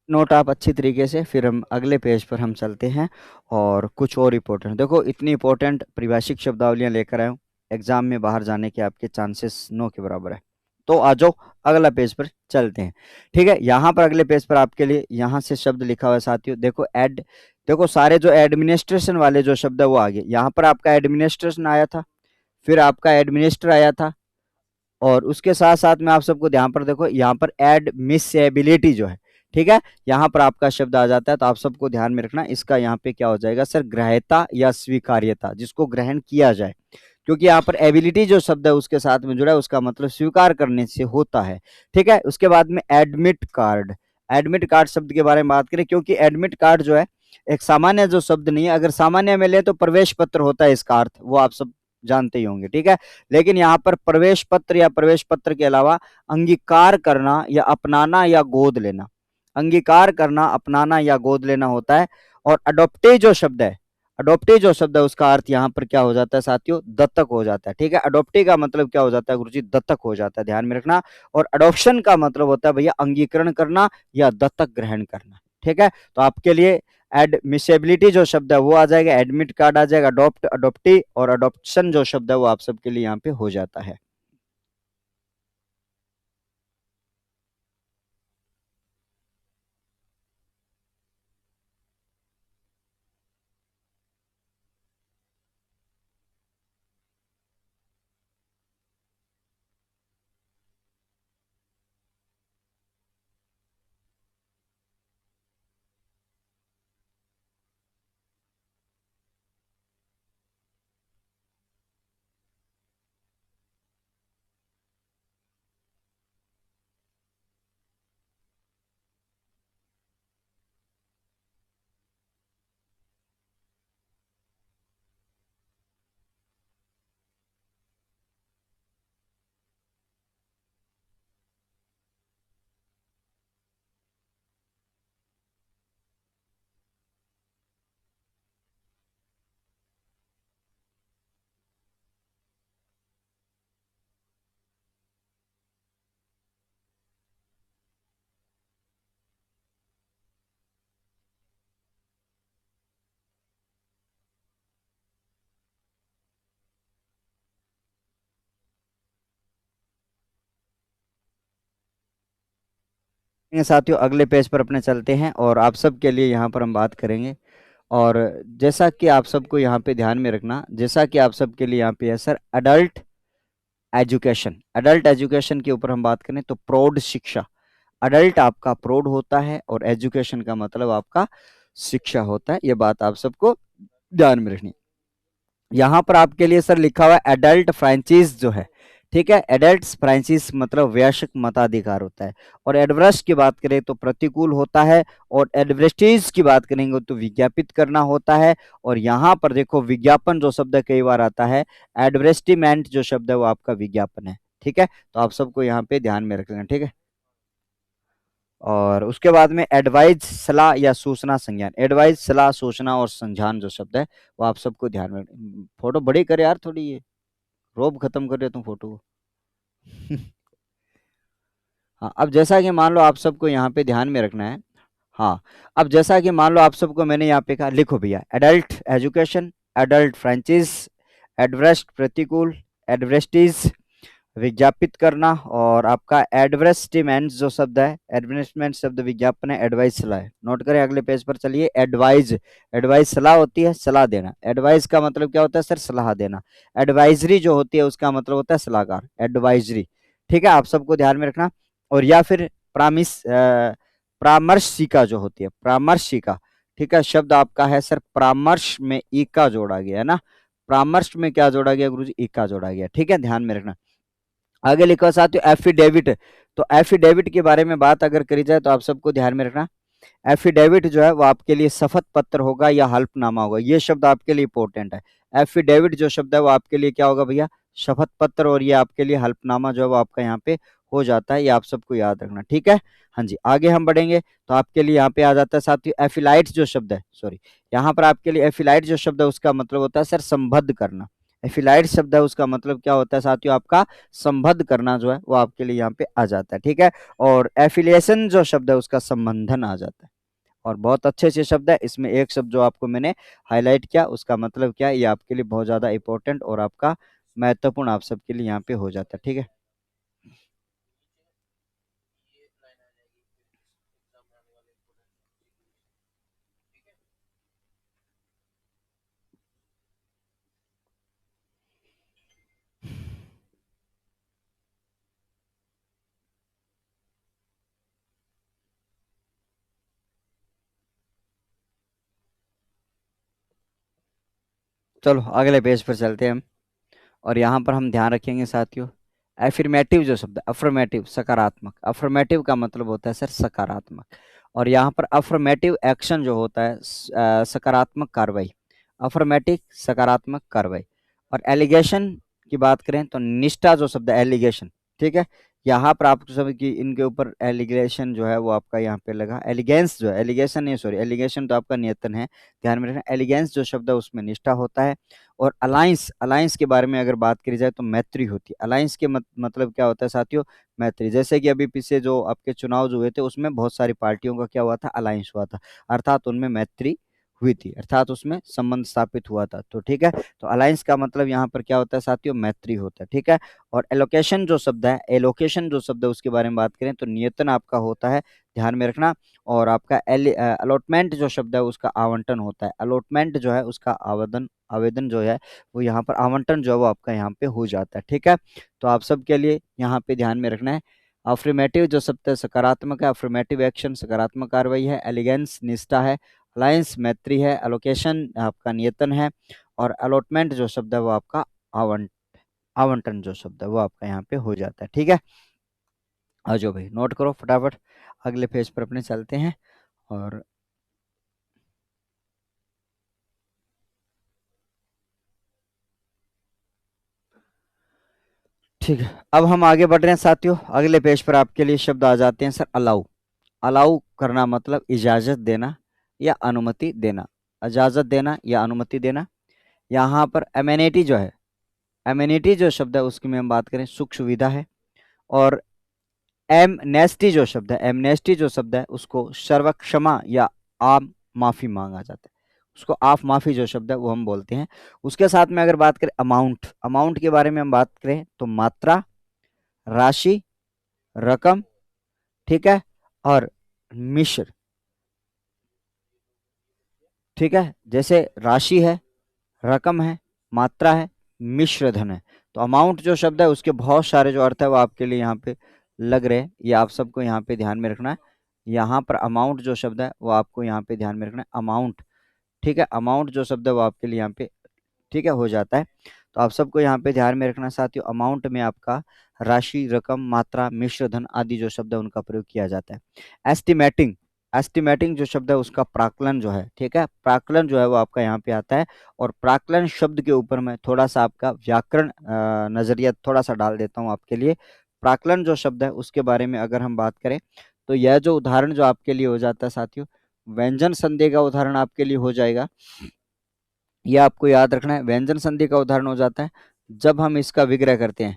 नोट आप अच्छी तरीके से, फिर हम अगले पेज पर हम चलते हैं और कुछ और इंपॉर्टेंट, देखो इतनी इंपॉर्टेंट परिभाषिक शब्दावलियां लेकर आया हूँ, एग्जाम में बाहर जाने के आपके चांसेस नो के बराबर है। तो आ जाओ अगला पेज पर चलते हैं। ठीक है, यहाँ पर अगले पेज पर आपके लिए यहाँ से शब्द लिखा हुआ है साथियों, देखो एड, देखो सारे जो एडमिनिस्ट्रेशन वाले जो शब्द है वो आ गए। यहाँ पर आपका एडमिनिस्ट्रेशन आया था, फिर आपका एडमिनिस्टर आया था, और उसके साथ साथ में आप सबको ध्यान पर देखो यहाँ पर एडमिसेबिलिटी जो है, ठीक है, यहाँ पर आपका शब्द आ जाता है। तो आप सबको ध्यान में रखना, इसका यहाँ पे क्या हो जाएगा सर, ग्राह्यता या स्वीकार्यता, जिसको ग्रहण किया जाए, क्योंकि यहाँ पर एबिलिटी जो शब्द है उसके साथ में जुड़ा है, उसका मतलब स्वीकार करने से होता है। ठीक है, उसके बाद में एडमिट कार्ड, एडमिट कार्ड शब्द के बारे में बात करें, क्योंकि एडमिट कार्ड जो है एक सामान्य जो शब्द नहीं है, अगर सामान्य में ले तो प्रवेश पत्र होता है इसका अर्थ, वो आप सब जानते ही होंगे। ठीक है, लेकिन यहाँ पर प्रवेश पत्र या प्रवेश पत्र के अलावा अंगीकार करना या अपनाना या गोद लेना, अंगीकार करना, अपनाना या गोद लेना होता है। और अडोप्टी जो शब्द है, अडोप्टी जो शब्द है उसका अर्थ यहाँ पर क्या हो जाता है साथियों, दत्तक हो जाता है। ठीक है, अडोप्टी का मतलब क्या हो जाता है गुरुजी, दत्तक हो जाता है, ध्यान में रखना। और अडोप्शन का मतलब होता है भैया अंगीकरण करना या दत्तक ग्रहण करना। ठीक है, तो आपके लिए एडमिसेबिलिटी जो शब्द है वो आ जाएगा, एडमिट कार्ड आ जाएगा, अडोप्ट, अडोप्टी, और अडोप्शन जो शब्द है वो आप सबके लिए यहाँ पे हो जाता है। साथियों अगले पेज पर अपने चलते हैं और आप सबके लिए यहाँ पर हम बात करेंगे। और जैसा कि आप सबको यहाँ पे ध्यान में रखना, जैसा कि आप सबके लिए यहाँ पे है sir adult education, adult education के ऊपर हम बात करें तो प्रौढ़ शिक्षा, अडल्ट आपका प्रौढ़ होता है और एजुकेशन का मतलब आपका शिक्षा होता है, ये बात आप सबको ध्यान में रखनी। यहाँ पर आपके लिए सर लिखा हुआ है एडल्ट फ्रेंचाइज जो है, ठीक है, एडल्ट फ्रेंचाइज मतलब वयस्क मताधिकार होता है। और एडवर्स की बात करें तो प्रतिकूल होता है, और एडवर्टाइज की बात करेंगे तो विज्ञापित करना होता है। और यहाँ पर देखो विज्ञापन जो शब्द कई बार आता है, एडवर्टाइजमेंट जो शब्द है वो आपका विज्ञापन है। ठीक है, तो आप सबको यहाँ पे ध्यान में रखना। ठीक है, और उसके बाद में एडवाइज सलाह या सूचना संज्ञान, एडवाइज सलाह सूचना और संज्ञान जो शब्द है वो आप सबको ध्यान में, फोटो बड़ी करे यार थोड़ी, ये रोब खत्म कर रहे तुम फोटो को। हाँ, अब जैसा कि मान लो आप सबको यहाँ पे ध्यान में रखना है। हाँ, अब जैसा कि मान लो आप सबको मैंने यहाँ पे कहा, लिखो भैया adult education, adult franchise, adverse प्रतिकूल, एडवर्टाइज विज्ञापित करना, और आपका एडवर्टाइजमेंट जो शब्द है, एडवर्टाइजमेंट शब्द विज्ञापन है, एडवाइस सलाह है। नोट करें, अगले पेज पर चलिए। एडवाइज, एडवाइस सलाह होती है, सलाह देना। एडवाइस का मतलब क्या होता है सर, सलाह देना। एडवाइजरी जो होती है उसका मतलब होता है सलाहकार, एडवाइजरी। ठीक है, आप सबको ध्यान में रखना। और या फिर परामर्शिका जो होती है, परामर्शिका, ठीक है, शब्द आपका है सर परामर्श में ई का जोड़ा गया है ना, परामर्श में क्या जोड़ा गया गुरुजी, ई का जोड़ा गया। ठीक है, ध्यान में रखना। आगे लिखा साथियों एफिडेविट, तो एफिडेविट के बारे में बात अगर करी जाए तो आप सबको ध्यान में रखना, एफिडेविट जो है वो आपके लिए शपथ पत्र होगा या हल्फनामा होगा, ये शब्द आपके लिए इंपॉर्टेंट है। एफिडेविट जो शब्द है वो आपके लिए क्या होगा भैया, शपथ पत्र, और ये आपके लिए हल्फनामा जो है वो आपका यहाँ पे हो जाता है, ये आप सबको याद रखना। ठीक है, हाँ जी, आगे हम बढ़ेंगे तो आपके लिए यहाँ पे आ जाता है साथियों एफिलाइट जो शब्द है, सॉरी, यहाँ पर आपके लिए एफिलाइट जो शब्द है उसका मतलब होता है सर संबद्ध करना। एफिलाइट शब्द है उसका मतलब क्या होता है साथियों, आपका संबद्ध करना जो है वो आपके लिए यहाँ पे आ जाता है, ठीक है। और एफिलिएशन जो शब्द है उसका संबंधन आ जाता है। और बहुत अच्छे से शब्द है, इसमें एक शब्द जो आपको मैंने हाईलाइट किया उसका मतलब क्या है, ये आपके लिए बहुत ज्यादा इंपॉर्टेंट और आपका महत्वपूर्ण आप सबके लिए यहाँ पे हो जाता है, ठीक है। चलो अगले पेज पर चलते हैं हम। और यहाँ पर हम ध्यान रखेंगे साथियों, एफर्मेटिव जो शब्द है, अफर्मेटिव सकारात्मक, अफर्मेटिव का मतलब होता है सर सकारात्मक। और यहाँ पर अफर्मेटिव एक्शन जो होता है सकारात्मक कार्रवाई, अफर्मेटिव सकारात्मक कार्रवाई। और एलिगेशन की बात करें तो निष्ठा जो शब्द है एलिगेशन, ठीक है। यहाँ पर आप सब की इनके ऊपर एलिगेशन जो है वो आपका यहाँ पे लगा, एलिगेंस जो है, एलिगेशन नहीं सॉरी, एलिगेशन तो आपका नियतन है, ध्यान में रखना। एलिगेंस जो शब्द है उसमें निष्ठा होता है। और अलायंस, अलायंस के बारे में अगर बात करी जाए तो मैत्री होती है। अलायंस के मतलब क्या होता है साथियों, मैत्री। जैसे कि अभी पीछे जो आपके चुनाव जो हुए थे उसमें बहुत सारी पार्टियों का क्या हुआ था, अलायंस हुआ था, अर्थात उनमें मैत्री हुई थी, अर्थात उसमें संबंध स्थापित हुआ था, तो ठीक है। तो अलायंस का मतलब यहाँ पर क्या होता है साथियों, मैत्री होता है, ठीक है। और एलोकेशन जो शब्द है, एलोकेशन जो शब्द है उसके बारे में बात करें तो नियतन आपका होता है, ध्यान में रखना। और आपका अलॉटमेंट जो शब्द है उसका आवंटन होता है, अलॉटमेंट जो है उसका आवेदन, आवेदन जो है वो यहाँ पर आवंटन जो है वो आपका यहाँ पे हो जाता है, ठीक है। तो आप सबके लिए यहाँ पे ध्यान में रखना है, अफर्मेटिव जो शब्द है सकारात्मक है, अफर्मेटिव एक्शन सकारात्मक कार्रवाई है, एलिगेंस निष्ठा है, अलायंस मैत्री है, एलोकेशन आपका नियतन है, और अलॉटमेंट जो शब्द है वो आपका आवंट आवंटन जो शब्द है वो आपका यहाँ पे हो जाता है, ठीक है। आ जाओ भाई नोट करो फटाफट, अगले पेज पर अपने चलते हैं। और ठीक है, अब हम आगे बढ़ रहे हैं साथियों, अगले पेज पर आपके लिए शब्द आ जाते हैं सर, अलाउ। अलाउ करना मतलब इजाजत देना या अनुमति देना, इजाजत देना या अनुमति देना। यहाँ पर एमेनिटी जो है, एमेनिटी जो शब्द है उसकी में हम बात करें सुख सुविधा है। और एमनेस्टी जो शब्द है, एमनेस्टी जो शब्द है उसको सर्व क्षमा या आम माफी मांगा जाता है, उसको आप माफी जो शब्द है वो हम बोलते हैं। उसके साथ में अगर बात करें अमाउंट, अमाउंट के बारे में हम बात करें तो मात्रा, राशि, रकम, ठीक है। और मिश्र, ठीक है। जैसे राशि है, रकम है, मात्रा है, मिश्र धन है। तो अमाउंट जो शब्द है उसके बहुत सारे जो अर्थ है वो आपके लिए यहाँ पे लग रहे हैं, ये आप सबको यहाँ पे ध्यान में रखना है। यहाँ पर अमाउंट जो शब्द है वो आपको यहाँ पे ध्यान में रखना है, अमाउंट, ठीक है। अमाउंट जो शब्द है वो आपके लिए यहाँ पे ठीक है हो जाता है। तो आप सबको यहाँ पे ध्यान में रखना साथियों, अमाउंट में आपका राशि, रकम, मात्रा, मिश्र धन आदि जो शब्द है उनका प्रयोग किया जाता है। एस्टिमेटिंग, एस्टिमेटिंग जो शब्द है उसका प्राकलन जो है, ठीक है, प्राकलन जो है वो आपका यहाँ पे आता है। और प्राकलन शब्द के ऊपर मैं थोड़ा सा आपका व्याकरण नजरिया थोड़ा सा डाल देता हूँ आपके लिए। प्राकलन जो शब्द है उसके बारे में अगर हम बात करें तो यह जो उदाहरण जो आपके लिए हो जाता है साथियों, व्यंजन संधि का उदाहरण आपके लिए हो जाएगा। यह आपको याद रखना है, व्यंजन संधि का उदाहरण हो जाता है जब हम इसका विग्रह करते हैं,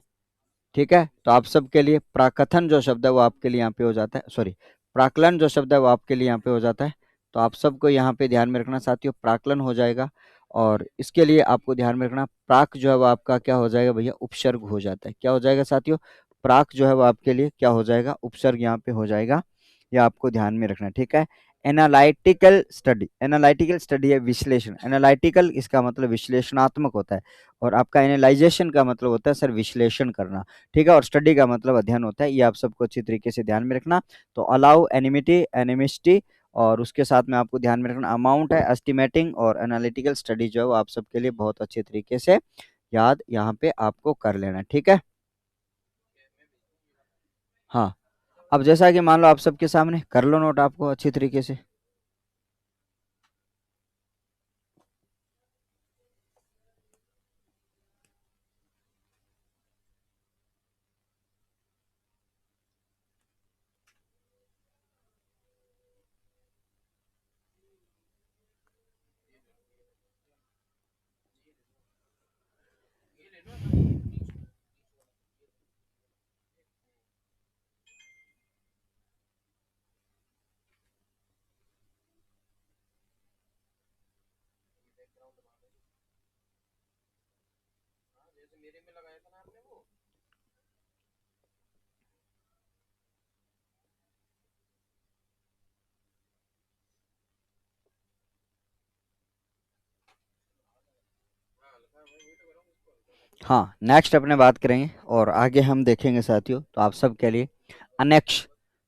ठीक है। तो आप सबके लिए प्राकथन जो शब्द है वो आपके लिए यहाँ पे हो जाता है, सॉरी, प्राकलन जो शब्द है वो आपके लिए यहाँ पे हो जाता है। तो आप सबको यहाँ पे ध्यान में रखना साथियों, प्राकलन हो जाएगा। और इसके लिए आपको ध्यान में रखना प्राक जो है वो आपका क्या हो जाएगा भैया, उपसर्ग हो जाता है, क्या हो जाएगा साथियों, प्राक जो है वो आपके लिए क्या हो जाएगा, उपसर्ग यहाँ पे हो जाएगा। यह आपको ध्यान में रखना, ठीक है। एनालिटिकल स्टडी, एनालिटिकल स्टडी है विश्लेषण, एनालिटिकल इसका मतलब विश्लेषणात्मक होता है। और आपका एनालाइजेशन का मतलब होता है सर विश्लेषण करना, ठीक है। और स्टडी का मतलब अध्ययन होता है, ये आप सबको अच्छी तरीके से ध्यान में रखना। तो अलाउ, एनिमिटी, एनिमिस्टी, और उसके साथ में आपको ध्यान में रखना अमाउंट है, एस्टिमेटिंग और एनालिटिकल स्टडी जो है वो आप सबके लिए बहुत अच्छे तरीके से याद यहाँ पे आपको कर लेना, ठीक है। हाँ, अब जैसा कि मान लो आप सबके सामने कर लो नोट आपको अच्छी तरीके से। हाँ, नेक्स्ट अपने बात करेंगे और आगे हम देखेंगे साथियों, तो आप सब के लिए अनेक्स।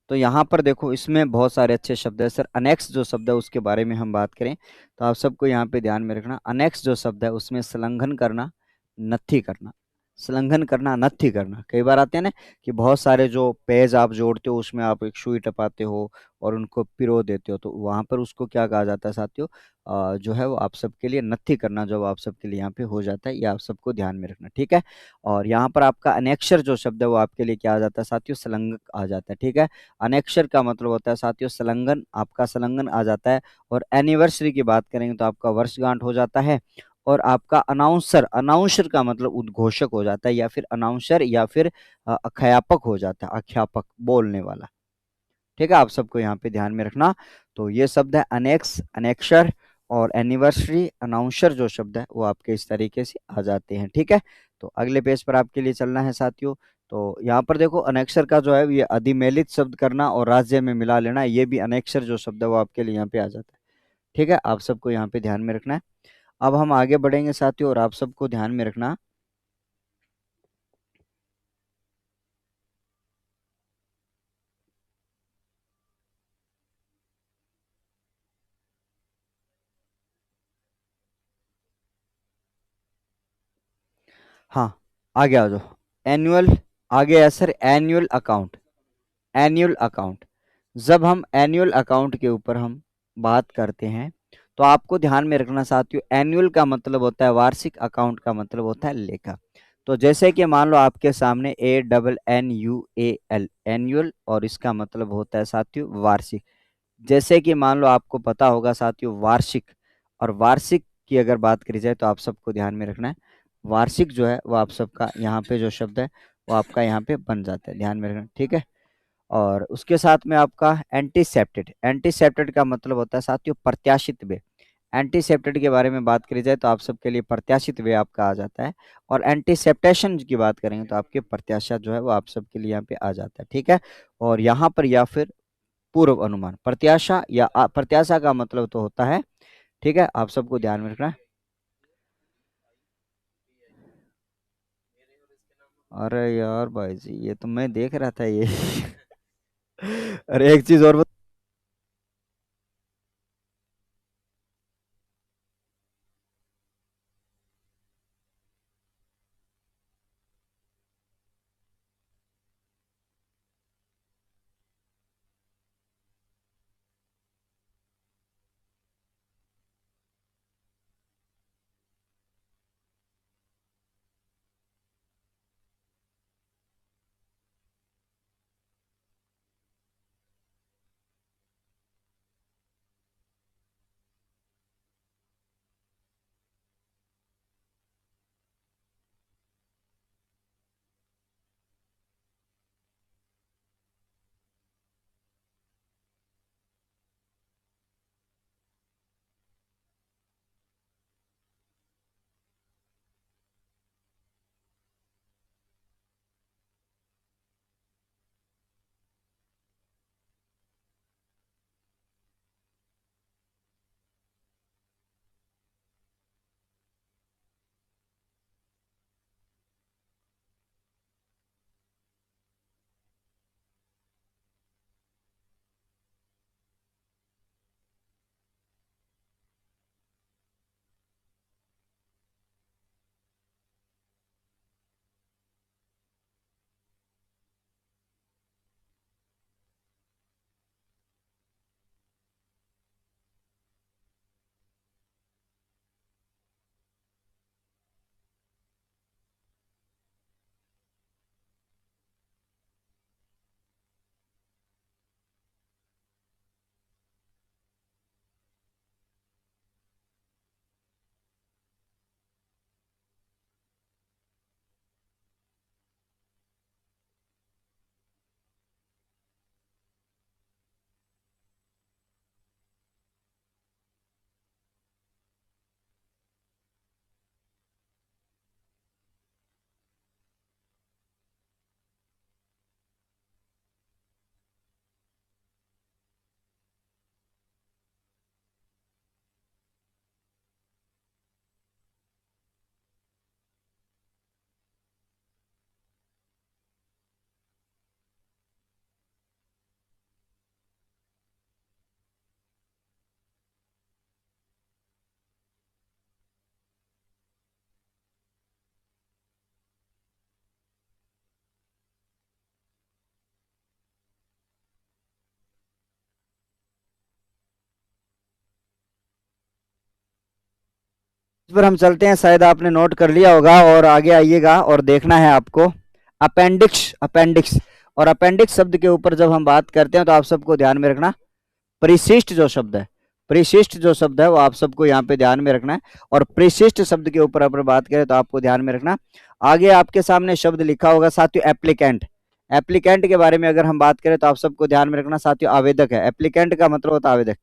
तो यहाँ पर देखो, इसमें बहुत सारे अच्छे शब्द है सर। अनेक्स जो शब्द है उसके बारे में हम बात करें, तो आप सबको यहाँ पे ध्यान में रखना, अनेक्स जो शब्द है उसमें संलग्न करना, नत्थी करना। संलग्न करना, नत्थी करना, कई बार आते हैं ना कि बहुत सारे जो पेज आप जोड़ते हो उसमें आप एक सुई टपाते हो और उनको पिरो देते हो, तो वहां पर उसको क्या कहा जाता है साथियों? जो है वो आप सबके लिए नत्थी करना, जो आप सबके लिए यहाँ पे हो जाता है, ये आप सबको ध्यान में रखना, ठीक है। और यहाँ पर आपका अनेक्षर जो शब्द है वो आपके लिए क्या आ जाता है साथियों? संलग्न आ जाता है, ठीक है। अनेक्षर का मतलब होता है साथियों संलग्न, आपका संलग्न आ जाता है। और एनिवर्सरी की बात करेंगे तो आपका वर्षगांठ हो जाता है। और आपका अनाउंसर, अनाउंसर का मतलब उद्घोषक हो जाता है, या फिर अनाउंसर, या फिर अख्यापक हो जाता है, अख्यापक बोलने वाला, ठीक है। आप सबको यहाँ पे ध्यान में रखना। तो ये शब्द है अनेक्स, अनेक्षर और एनिवर्सरी, अनाउंसर जो शब्द है वो आपके इस तरीके से आ जाते हैं, ठीक है। तो अगले पेज पर आपके लिए चलना है साथियों। तो यहाँ पर देखो, अनेक्षर का जो है ये अधिमेलित शब्द करना और राज्य में मिला लेना, ये भी अनेक्षर जो शब्द है वो आपके लिए यहाँ पे आ जाता है, ठीक है। आप सबको यहाँ पे ध्यान में रखना है। अब हम आगे बढ़ेंगे साथियों, और आप सबको ध्यान में रखना। हाँ, आगे आ जाओ। एनुअल, आगे है sir annual account. Annual account, जब हम एनुअल अकाउंट के ऊपर हम बात करते हैं, तो आपको ध्यान में रखना साथियों, एनुअल का मतलब होता है वार्षिक, अकाउंट का मतलब होता है लेखा। तो जैसे कि मान लो आपके सामने ANNUAL, एनुअल, और इसका मतलब होता है साथियों वार्षिक। जैसे कि मान लो आपको पता होगा साथियों वार्षिक, और वार्षिक की अगर बात करी जाए तो आप सबको ध्यान में रखना है, वार्षिक जो है वो आप सबका यहाँ पे जो शब्द है वो आपका यहाँ पे बन जाता है, ध्यान में रखना, ठीक है। और उसके साथ में आपका एंटीसेप्टेड, एंटीसेप्टेड का मतलब होता है साथियों प्रत्याशित व्यय। एंटीसेप्टेड के बारे में बात करी जाए तो आप सबके लिए प्रत्याशित व्यय आपका आ जाता है। और एंटीसेप्टेशन की बात करेंगे तो आपके प्रत्याशा जो है वो आप सबके लिए यहाँ पे आ जाता है, ठीक है। और यहाँ पर या फिर पूर्व अनुमान, प्रत्याशा या प्रत्याशा का मतलब तो होता है, ठीक है। आप सबको ध्यान में रखना है। अरे यार भाई जी, ये तो मैं देख रहा था ये अरे एक चीज और पर हम चलते हैं, शायद आपने नोट कर लिया होगा, और आगे आइएगा और देखना है आपको अपेंडिक्स। अपेंडिक्स और अपेंडिक्स शब्द के ऊपर जब हम बात करते हैं तो आप सबको ध्यान में रखना परिशिष्ट जो शब्द है, परिशिष्ट जो शब्द है वो आप सबको यहाँ पे ध्यान में रखना है। और परिशिष्ट शब्द के ऊपर अगर बात करें तो आपको ध्यान में रखना, आगे आपके सामने शब्द लिखा होगा साथियों एप्लीकेंट। एप्लीकेंट के बारे में अगर हम बात करें तो आप सबको ध्यान में रखना साथियों आवेदक है। एप्लीकेंट का मतलब होता है आवेदक।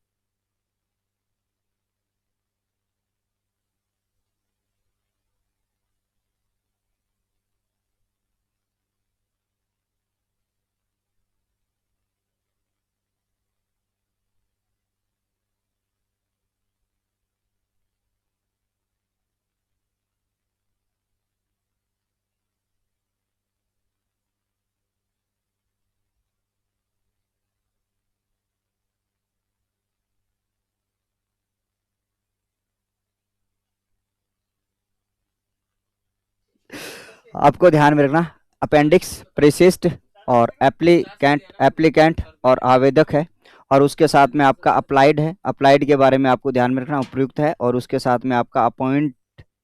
आपको ध्यान में रखना अपेंडिक्स, परिशिष्ट और एप्लीकेंट, एप्लीकेंट और आवेदक है। और उसके साथ में आपका अप्लाइड है, अप्लाइड के बारे में आपको ध्यान में रखना उपयुक्त है। और उसके साथ में आपका अपॉइंट,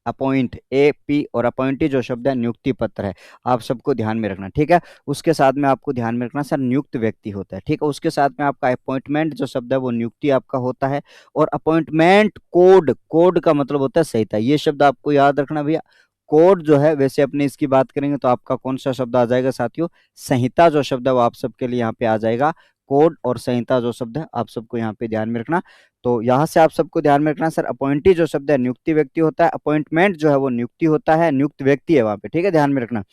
अपॉइंट ए पी और अपॉइंटी जो शब्द है नियुक्ति पत्र है, आप सबको ध्यान में रखना, ठीक है। उसके साथ में आपको ध्यान में रखना सर नियुक्त व्यक्ति होता है, ठीक है। उसके साथ में आपका अपॉइंटमेंट जो शब्द है वो नियुक्ति आपका होता है। और अपॉइंटमेंट कोड, कोड का मतलब होता है संहिता, ये शब्द आपको याद रखना भैया। कोड जो है वैसे अपने इसकी बात करेंगे तो आपका कौन सा शब्द आ जाएगा साथियों, संहिता जो शब्द है वो आप सबके लिए यहाँ पे आ जाएगा। कोड और संहिता जो शब्द है आप सबको यहाँ पे ध्यान में रखना। तो यहाँ से आप सबको ध्यान में रखना सर अपॉइंटी जो शब्द है नियुक्ति व्यक्ति होता है, अपॉइंटमेंट जो है वो नियुक्ति होता है, नियुक्त व्यक्ति है वहां पे, ठीक है, ध्यान में रखना।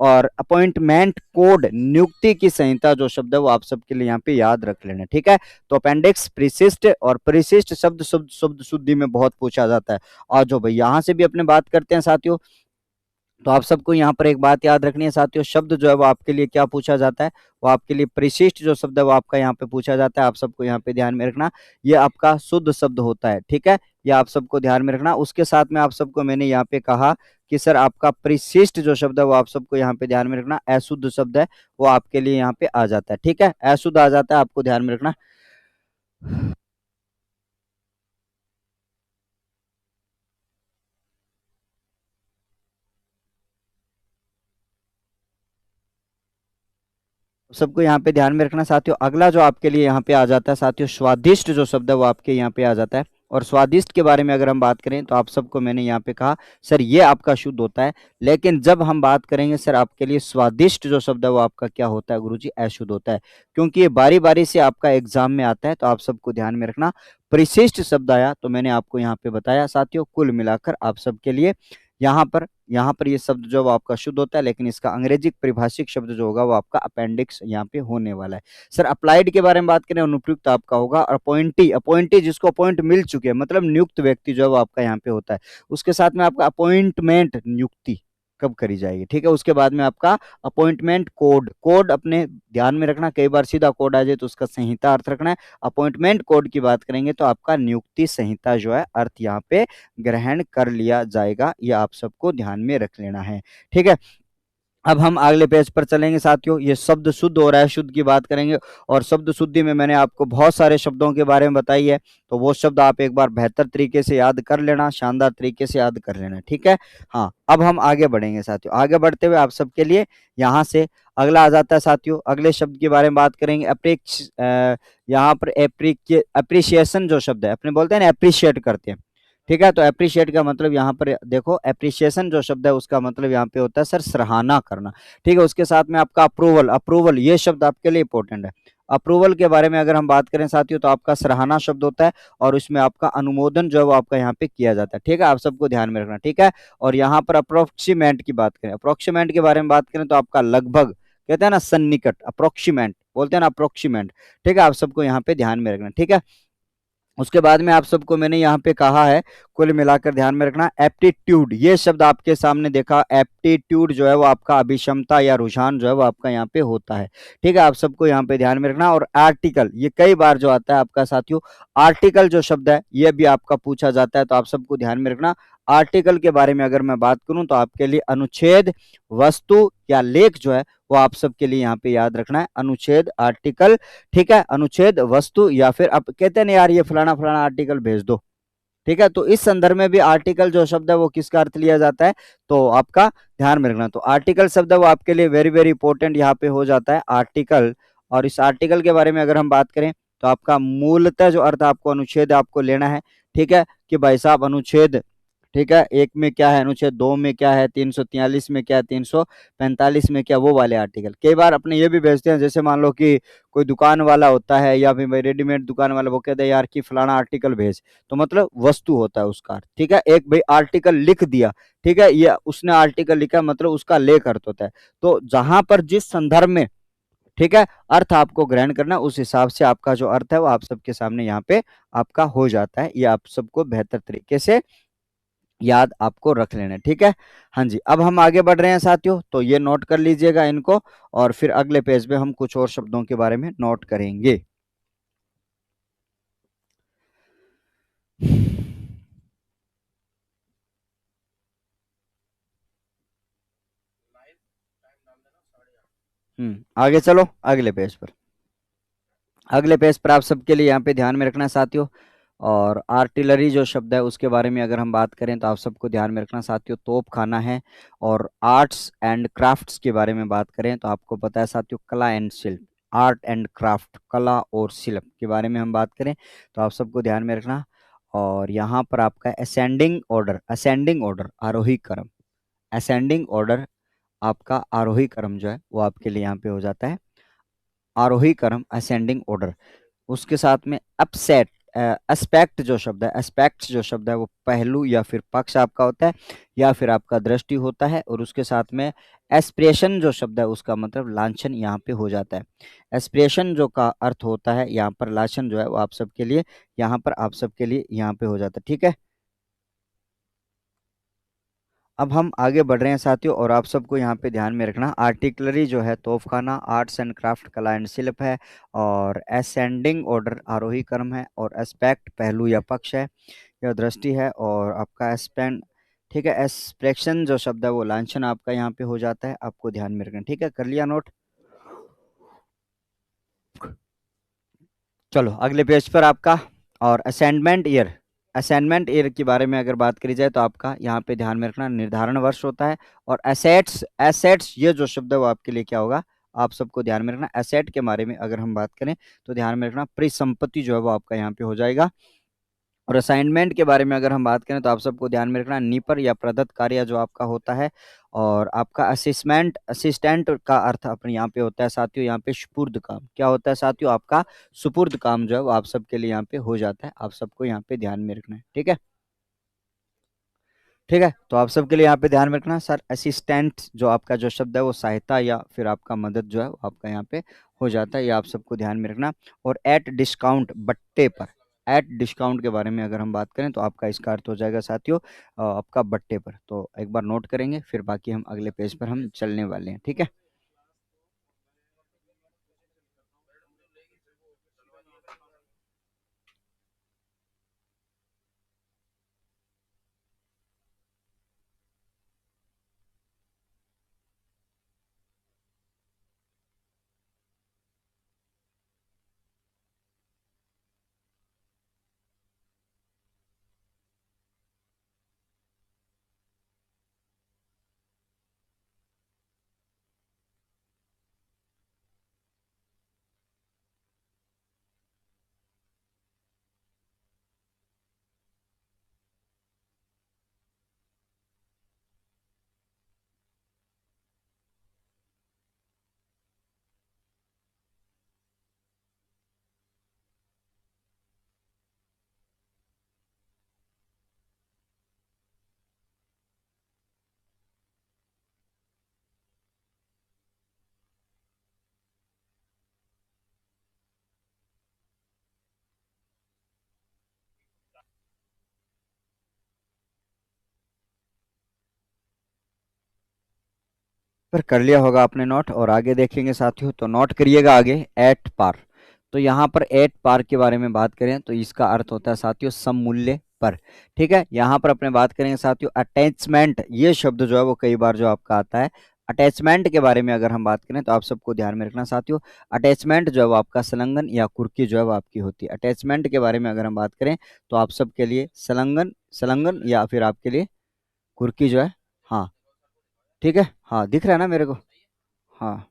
और अपॉइंटमेंट कोड नियुक्ति की संहिता जो शब्द है वो आप सबके लिए यहाँ पे याद रख लेना, ठीक है। तो अपेंडिक्स, परिशिष्ट और परिशिष्ट शब्द शब्द शब्द शुद्धि में बहुत पूछा जाता है। और जो भाई यहाँ से भी अपने बात करते हैं साथियों, तो आप सबको यहाँ पर एक बात याद रखनी है साथियों, शब्द जो है वो आपके लिए क्या पूछा जाता है, वो आपके लिए परिशिष्ट जो शब्द है वो आपका यहाँ पे पूछा जाता है। आप सबको यहाँ पे ध्यान में रखना, ये आपका शुद्ध शब्द होता है, ठीक है, ये आप सबको ध्यान में रखना। उसके साथ में आप सबको मैंने यहाँ पे कहा कि सर आपका परिशिष्ट जो शब्द है वो आप सबको यहाँ पे ध्यान में रखना, अशुद्ध शब्द है वो आपके लिए यहाँ पे आ जाता है, ठीक है, अशुद्ध आ जाता है, आपको ध्यान में रखना। सबको यहाँ पे ध्यान में रखना साथियों। अगला जो आपके लिए यहाँ पे आ जाता है साथियों स्वादिष्ट जो शब्द है वो आपके यहाँ पे आ जाता है। और स्वादिष्ट के बारे में अगर हम बात करें तो आप सबको मैंने यहाँ पे कहा सर ये आपका शुद्ध होता है, लेकिन जब हम बात करेंगे सर आपके लिए स्वादिष्ट जो शब्द है वो आपका क्या होता है गुरुजी, अशुद्ध होता है, क्योंकि ये बारी बारी से आपका एग्जाम में आता है। तो आप सबको ध्यान में रखना, परिशिष्ट शब्द आया तो मैंने आपको यहाँ पे बताया साथियों, कुल मिलाकर आप सबके लिए यहाँ पर ये शब्द जो वो आपका शुद्ध होता है, लेकिन इसका अंग्रेजी परिभाषिक शब्द जो होगा वो आपका अपेंडिक्स यहाँ पे होने वाला है। सर अप्लाइड के बारे में बात करें अनुपयुक्त आपका होगा। और अपॉइंटी, अपॉइंटी जिसको अपॉइंट मिल चुके हैं मतलब नियुक्त व्यक्ति जो है वो आपका यहाँ पे होता है। उसके साथ में आपका अपॉइंटमेंट नियुक्ति कब करी जाएगी, ठीक है। उसके बाद में आपका अपॉइंटमेंट कोड, कोड अपने ध्यान में रखना, कई बार सीधा कोड आ जाए तो उसका संहिता अर्थ रखना है। अपॉइंटमेंट कोड की बात करेंगे तो आपका नियुक्ति संहिता जो है अर्थ यहाँ पे ग्रहण कर लिया जाएगा, ये आप सबको ध्यान में रख लेना है, ठीक है। अब हम अगले पेज पर चलेंगे साथियों, ये शब्द शुद्ध और अशुद्ध की बात करेंगे। और शब्द शुद्धि में मैंने आपको बहुत सारे शब्दों के बारे में बताई है, तो वो शब्द आप एक बार बेहतर तरीके से याद कर लेना, शानदार तरीके से याद कर लेना, ठीक है। हाँ, अब हम आगे बढ़ेंगे साथियों। आगे बढ़ते हुए आप सबके लिए यहाँ से अगला आ जाता है साथियों, अगले शब्द के बारे में बात करेंगे यहाँ पर एप्रिसिएशन जो शब्द है, अपने बोलते हैं ना अप्रिशिएट करते हैं, ठीक है। तो अप्रिशिएट का मतलब यहाँ पर देखो, अप्रिसिएशन जो शब्द है उसका मतलब यहाँ पे होता है सर सराहना करना, ठीक है। उसके साथ में आपका अप्रूवल, अप्रूवल ये शब्द आपके लिए इंपॉर्टेंट है। अप्रूवल के बारे में अगर हम बात करें साथियों तो आपका सराहना शब्द होता है, और उसमें आपका अनुमोदन जो है वो आपका यहाँ पे किया जाता है, ठीक है, आप सबको ध्यान में रखना, ठीक है। और यहाँ पर अप्रोक्सीमेंट की बात करें, अप्रोक्सीमेंट के बारे में बात करें तो आपका लगभग, कहते हैं ना सन्निकट, अप्रोक्सीमेंट बोलते हैं ना, अप्रोक्सीमेंट, ठीक है, आप सबको यहाँ पे ध्यान में रखना, ठीक है। उसके बाद में आप सबको मैंने यहाँ पे कहा है कुल मिलाकर ध्यान में रखना एप्टीट्यूड, ये शब्द आपके सामने देखा, एप्टीट्यूड जो है वो आपका अभिक्षमता या रुझान जो है वो आपका यहाँ पे होता है, ठीक है, आप सबको यहाँ पे ध्यान में रखना। और आर्टिकल ये कई बार जो आता है आपका साथियों, आर्टिकल जो शब्द है ये भी आपका पूछा जाता है, तो आप सबको ध्यान में रखना। आर्टिकल के बारे में अगर मैं बात करूं तो आपके लिए अनुच्छेद, वस्तु या लेख जो है वो आप सबके लिए यहाँ पे याद रखना है, अनुच्छेद, आर्टिकल, ठीक है, अनुच्छेद, वस्तु, या फिर आप कहते हैं ना यार ये फलाना फलाना आर्टिकल भेज दो, ठीक है। तो इस संदर्भ में भी आर्टिकल जो शब्द है वो किसका अर्थ लिया जाता है, तो आपका ध्यान में रखना। तो आर्टिकल शब्द है वो आपके लिए वेरी वेरी इंपॉर्टेंट यहाँ पे हो जाता है, आर्टिकल। और इस आर्टिकल के बारे में अगर हम बात करें तो आपका मूलतः जो अर्थ आपको अनुच्छेद आपको लेना है, ठीक है, कि भाई साहब अनुच्छेद, ठीक है, एक में क्या है, अनुच्छेद दो में क्या है, 343 में क्या है, 345 में क्या, वो वाले आर्टिकल। कई बार अपने ये भी भेजते हैं, जैसे मान लो कि कोई दुकान वाला होता है या फिर भाई रेडीमेड दुकान वाला, वो कहते हैं यार कि फलाना आर्टिकल भेज, तो मतलब वस्तु होता है उसका, ठीक है। एक भाई आर्टिकल लिख दिया, ठीक है, ये उसने आर्टिकल लिखा, मतलब उसका लेख अर्थ होता है। तो जहां पर जिस संदर्भ में, ठीक है, अर्थ आपको ग्रहण करना, उस हिसाब से आपका जो अर्थ है वो आप सबके सामने यहाँ पे आपका हो जाता है। ये आप सबको बेहतर तरीके से याद आपको रख लेना है, ठीक है। हाँ जी, अब हम आगे बढ़ रहे हैं साथियों, तो ये नोट कर लीजिएगा इनको, और फिर अगले पेज पे हम कुछ और शब्दों के बारे में नोट करेंगे। आगे चलो अगले पेज पर। अगले पेज पर आप सबके लिए यहाँ पे ध्यान में रखना साथियों, और आर्टिलरी जो शब्द है उसके बारे में अगर हम बात करें तो आप सबको ध्यान में रखना साथियों, तोप खाना है। और आर्ट्स एंड क्राफ्ट्स के बारे में बात करें तो आपको पता है साथियों, कला एंड शिल्प, आर्ट एंड क्राफ्ट, कला और शिल्प के बारे में हम बात करें तो आप सबको ध्यान में रखना। और यहाँ पर आपका असेंडिंग ऑर्डर, असेंडिंग ऑर्डर आरोही क्रम, असेंडिंग ऑर्डर आपका आरोही क्रम जो है वो आपके लिए यहाँ पे हो जाता है, आरोही क्रम असेंडिंग ऑर्डर। उसके साथ में अपसेट, एस्पेक्ट जो शब्द है, एस्पेक्ट जो शब्द है वो पहलू या फिर पक्ष आपका होता है, या फिर आपका दृष्टि होता है। और उसके साथ में एस्प्रेशन जो शब्द है उसका मतलब लांछन यहाँ पे हो जाता है। एस्प्रेशन जो का अर्थ होता है यहाँ पर लांछन जो है वो आप सबके लिए यहाँ पर, आप सबके लिए यहाँ पे हो जाता है, ठीक है। अब हम आगे बढ़ रहे हैं साथियों, और आप सबको यहाँ पे ध्यान में रखना, आर्टिकलरी जो है तोफखाना, आर्ट्स एंड क्राफ्ट, कला एंड शिल्प है। और असेंडिंग ऑर्डर आरोही क्रम है। और एस्पेक्ट पहलू या पक्ष है, या दृष्टि है। और आपका एस्पेंड, ठीक है, एस्प्रेक्शन जो शब्द है वो लांछन आपका यहाँ पे हो जाता है, आपको ध्यान में रखना, ठीक है। कर लिया नोट। चलो अगले पेज पर आपका, और असाइनमेंट ईयर, असाइनमेंट ईयर के बारे में अगर बात करी जाए तो आपका यहाँ पे ध्यान में रखना निर्धारण वर्ष होता है। और एसेट्स, एसेट्स ये जो शब्द है वो आपके लिए क्या होगा, आप सबको ध्यान में रखना। एसेट के बारे में अगर हम बात करें तो ध्यान में रखना परिसंपत्ति जो है वो आपका यहाँ पे हो जाएगा। और असाइनमेंट के बारे में अगर हम बात करें तो आप सबको ध्यान में रखना निपर या प्रदत्त कार्य जो आपका होता है। और आपका असिस्मेंट, असिस्टेंट का अर्थ अपने यहाँ पे होता है साथियों, यहाँ पे सुपुर्द काम, क्या होता है साथियों, आपका सुपुर्द काम जो है वो आप सबके लिए यहाँ पे हो जाता है, आप सबको यहाँ पे ध्यान में रखना है, ठीक है। ठीक है, तो आप सबके लिए यहाँ पे ध्यान में रखना सर, असिस्टेंट जो आपका जो शब्द है वो सहायता या फिर आपका मदद जो है वो आपका यहाँ पे हो जाता है, ये आप सबको ध्यान में रखना। और एट डिस्काउंट, बट्टे पर, एट डिस्काउंट के बारे में अगर हम बात करें तो आपका इसका अर्थ हो जाएगा साथियों आपका बट्टे पर। तो एक बार नोट करेंगे, फिर बाकी हम अगले पेज पर हम चलने वाले हैं, ठीक है। पर कर लिया होगा आपने नोट, और आगे देखेंगे साथियों, तो नोट करिएगा आगे, एट पार। तो यहाँ पर एट पार के बारे में बात करें तो इसका अर्थ होता है साथियों सममूल्य पर, ठीक है। यहाँ पर अपने बात करेंगे साथियों अटैचमेंट, ये शब्द जो है वो कई बार जो आपका आता है, अटैचमेंट के बारे में अगर हम बात करें तो आप सबको ध्यान में रखना साथियों, अटैचमेंट जो है वो आपका संलग्न या कुर्की जो है वो आपकी होती है। अटैचमेंट के बारे में अगर हम बात करें तो आप सबके लिए संलग्न संलग्न या फिर आपके लिए कुर्की जो है। हाँ ठीक है, हाँ दिख रहा है ना मेरे को। हाँ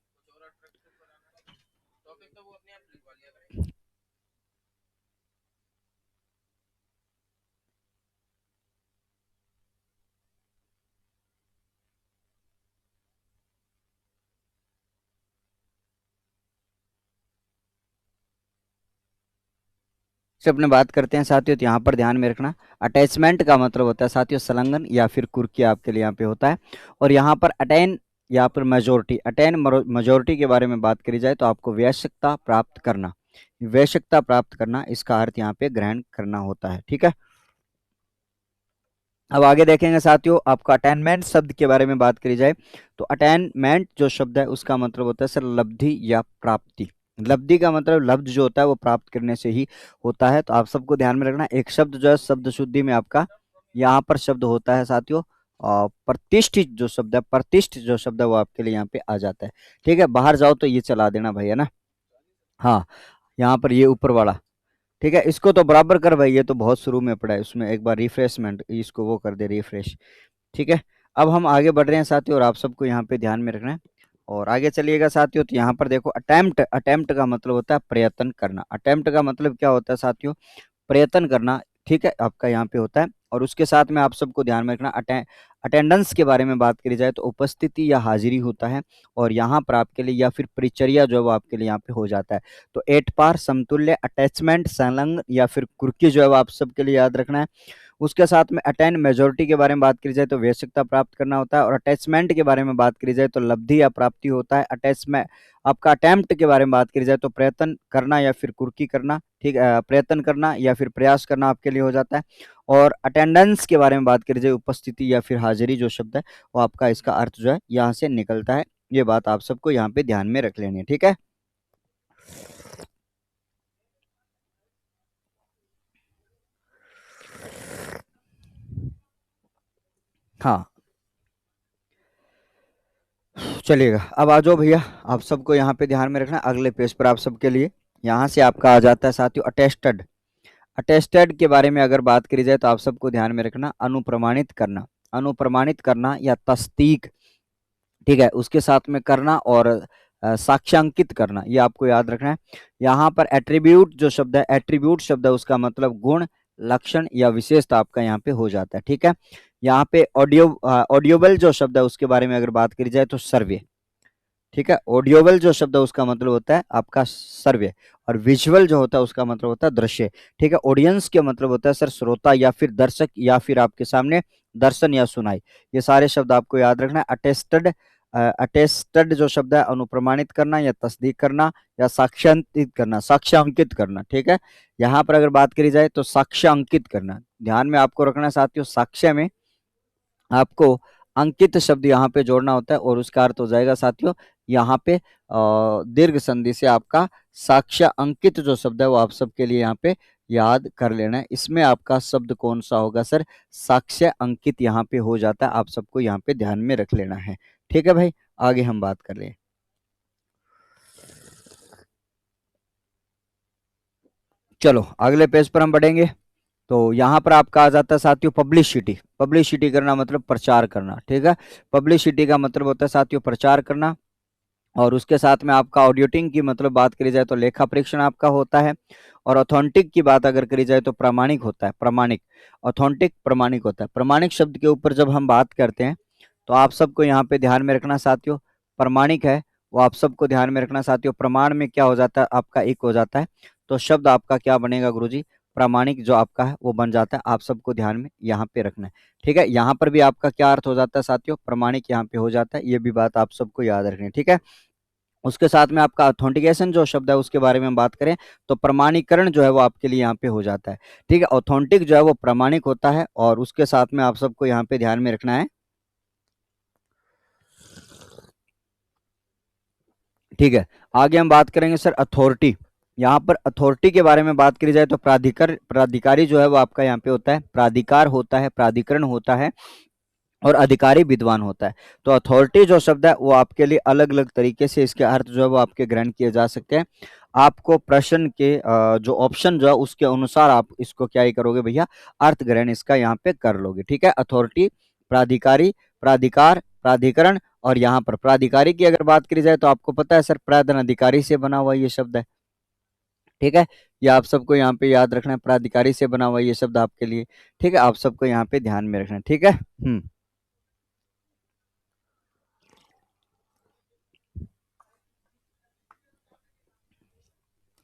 से अपने बात करते हैं साथियों, तो यहाँ पर ध्यान में रखना अटैचमेंट का मतलब होता है साथियों संलग्न या फिर कुर्की आपके लिए यहाँ पे होता है। और यहाँ पर अटेन या फिर मेजोरिटी, अटेन मेजोरिटी के बारे में बात करी जाए तो आपको वयस्कता प्राप्त करना, वयस्कता प्राप्त करना इसका अर्थ यहाँ पे ग्रहण करना होता है। ठीक है, अब आगे देखेंगे साथियों, आपका अटेनमेंट शब्द के बारे में बात करी जाए तो अटेनमेंट जो शब्द है उसका मतलब होता है सर लब्धि या प्राप्ति। लब्धि का मतलब लब्ध जो होता है वो प्राप्त करने से ही होता है। तो आप सबको ध्यान में रखना, एक शब्द जो है शब्द शुद्धि में आपका यहाँ पर शब्द होता है साथियों प्रतिष्ठित जो शब्द है, प्रतिष्ठ जो शब्द है वो आपके लिए यहाँ पे आ जाता है। ठीक है, बाहर जाओ तो ये चला देना भाई, है ना। हाँ, यहाँ पर ये ऊपर वाला, ठीक है, इसको तो बराबर कर भाई, ये तो बहुत शुरू में पड़ा है, उसमें एक बार रिफ्रेशमेंट इसको वो कर दे रिफ्रेश। ठीक है, अब हम आगे बढ़ रहे हैं साथियों और आप सबको यहाँ पे ध्यान में रखना है और आगे चलिएगा साथियों। तो यहाँ पर देखो अटेम्प्ट, अटेम्प्ट का मतलब होता है प्रयत्न करना। अटेम्प्ट का मतलब क्या होता है साथियों, प्रयत्न करना। ठीक है, आपका यहाँ पे होता है और उसके साथ में आप सबको ध्यान में रखना अटेंडेंस के बारे में बात करी जाए तो उपस्थिति या हाजिरी होता है और यहाँ पर आपके लिए या फिर परिचर्या जो है वो आपके लिए यहाँ पे हो जाता है। तो एट पार, समतुल्य, अटैचमेंट, संलग्न या फिर कुर्की जो है वो आप सबके लिए याद रखना है। उसके साथ में अटेन मेजोरिटी के बारे में बात करी जाए तो वयस्कता प्राप्त करना होता है और अटैचमेंट के बारे में बात करी जाए तो लब्धि या प्राप्ति होता है। अटैचमेंट आपका अटेम्प्ट के बारे में बात करी जाए तो प्रयत्न करना या फिर कुर्की करना, ठीक है, प्रयत्न करना या फिर प्रयास करना आपके लिए हो जाता है। और अटेंडेंस के बारे में बात करी जाए उपस्थिति या फिर हाजिरी जो शब्द है वो आपका इसका अर्थ जो है यहाँ से निकलता है। ये बात आप सबको यहाँ पे ध्यान में रख लेनी है। ठीक है, हाँ चलिएगा, अब आ जाओ भैया, आप सबको यहाँ पे ध्यान में रखना अगले पेज पर आप सबके लिए यहाँ से आपका आ जाता है साथियों अटेस्टेड। अटेस्टेड के बारे में अगर बात करी जाए तो आप सबको ध्यान में रखना अनुप्रमाणित करना, अनुप्रमाणित करना या तस्दीक, ठीक है, उसके साथ में करना और साक्ष्यांकित करना, ये आपको याद रखना है। यहाँ पर एट्रीब्यूट जो शब्द है, एट्रीब्यूट शब्द है उसका मतलब गुण, लक्षण या विशेषता आपका यहाँ पे हो जाता है। ठीक है, यहाँ पे ऑडियोबल जो शब्द है उसके बारे में अगर बात करी जाए तो सर्वे। ठीक है, ऑडियोबल जो शब्द है उसका मतलब होता है आपका सर्वे और विजुअल जो होता है उसका मतलब होता है दृश्य। ठीक है, ऑडियंस के मतलब होता है सर श्रोता या फिर दर्शक या फिर आपके सामने दर्शन या सुनाई। ये सारे शब्द आपको याद रखना है। अटेस्टेड, अटेस्टेड जो शब्द है अनुप्रमाणित करना या तस्दीक करना या साक्ष्यांकित करना, साक्ष्यांकित करना। ठीक है, यहाँ पर अगर बात करी जाए तो साक्ष्यांकित करना, ध्यान में आपको रखना है साथियों, साक्ष्य में आपको अंकित शब्द यहाँ पे जोड़ना होता है और उसका अर्थ हो जाएगा साथियों यहाँ पे दीर्घ संधि से आपका साक्ष्य अंकित जो शब्द है वो आप सबके लिए यहाँ पे याद कर लेना है। इसमें आपका शब्द कौन सा होगा सर, साक्ष्य अंकित यहाँ पे हो जाता है, आप सबको यहाँ पे ध्यान में रख लेना है। ठीक है भाई, आगे हम बात कर रहे हैं। चलो अगले पेज पर हम बढ़ेंगे। तो यहाँ पर आपका आ जाता है साथियों पब्लिसिटी। पब्लिसिटी करना मतलब प्रचार करना। ठीक है, पब्लिसिटी का मतलब होता है साथियों प्रचार करना और उसके साथ में आपका ऑडिटिंग की मतलब बात करी जाए तो लेखा परीक्षण आपका होता है और ऑथेंटिक की बात अगर करी जाए तो प्रामाणिक होता है। प्रामाणिक, ऑथेंटिक प्रामाणिक होता है। प्रामाणिक शब्द के ऊपर जब हम बात करते हैं तो आप सबको यहाँ पे ध्यान में रखना साथियों, प्रामाणिक है वो आप सबको ध्यान में रखना साथियों, प्रमाण में क्या हो जाता है आपका एक हो जाता है, तो शब्द आपका क्या बनेगा गुरुजी, प्रामाणिक जो आपका है वो बन जाता है। आप सबको ध्यान में यहाँ पे रखना है। ठीक है, यहाँ पर भी आपका क्या अर्थ हो जाता है साथियों, प्रामाणिक यहाँ पे हो जाता है, ये भी बात आप सबको याद रखनी है। ठीक है, उसके साथ में आपका ऑथेंटिकेशन जो शब्द है उसके बारे में हम बात करें तो प्रमाणीकरण जो है वो आपके लिए यहाँ पे हो जाता है। ठीक है, ऑथेंटिक जो है वो प्रामाणिक होता है और उसके साथ में आप सबको यहाँ पे ध्यान में रखना है। ठीक है, आगे हम बात करेंगे सर अथॉरिटी। यहाँ पर अथॉरिटी के बारे में बात करी जाए तो प्राधिकार, प्राधिकारी जो है वो आपका यहाँ पे होता है, प्राधिकार होता है, प्राधिकरण होता है और अधिकारी विद्वान होता है। तो अथॉरिटी जो शब्द है वो आपके लिए अलग अलग तरीके से इसके अर्थ जो है वो आपके ग्रहण किए जा सकते हैं। आपको प्रश्न के जो ऑप्शन जो है उसके अनुसार आप इसको क्या ही करोगे भैया, अर्थ ग्रहण इसका यहाँ पे कर लोगे। ठीक है, अथॉरिटी, प्राधिकारी, प्राधिकार, प्राधिकरण, और यहाँ पर प्राधिकारी की अगर बात करी जाए तो आपको पता है सर प्रावधान अधिकारी से बना हुआ ये शब्द है। ठीक है, ये आप सबको यहाँ पे याद रखना है, प्राधिकारी से बना हुआ ये शब्द आपके लिए। ठीक है, आप सबको यहाँ पे ध्यान में रखना है। ठीक है।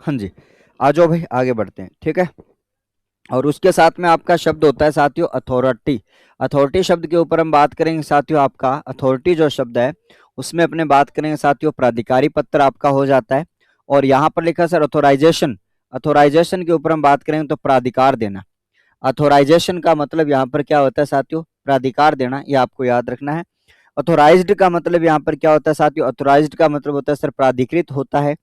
हाँ जी, आ जाओ भाई आगे बढ़ते हैं। ठीक है, और उसके साथ में आपका शब्द होता है साथियों अथॉरिटी। अथॉरिटी शब्द के ऊपर हम बात करेंगे साथियों, आपका अथॉरिटी जो शब्द है उसमें अपने बात करेंगे साथियों प्राधिकारी पत्र आपका हो जाता है। और यहाँ पर लिखा सर ऑथोराइजेशन, अथोराइजेशन के ऊपर हम बात करेंगे तो प्राधिकार देना। अथोराइजेशन का मतलब यहाँ पर क्या होता है साथियों, प्राधिकार देना, ये आपको याद रखना है। अथोराइज्ड का मतलब यहाँ पर क्या होता है साथियों, अथोराइज्ड का मतलब होता है सर प्राधिकृत होता है।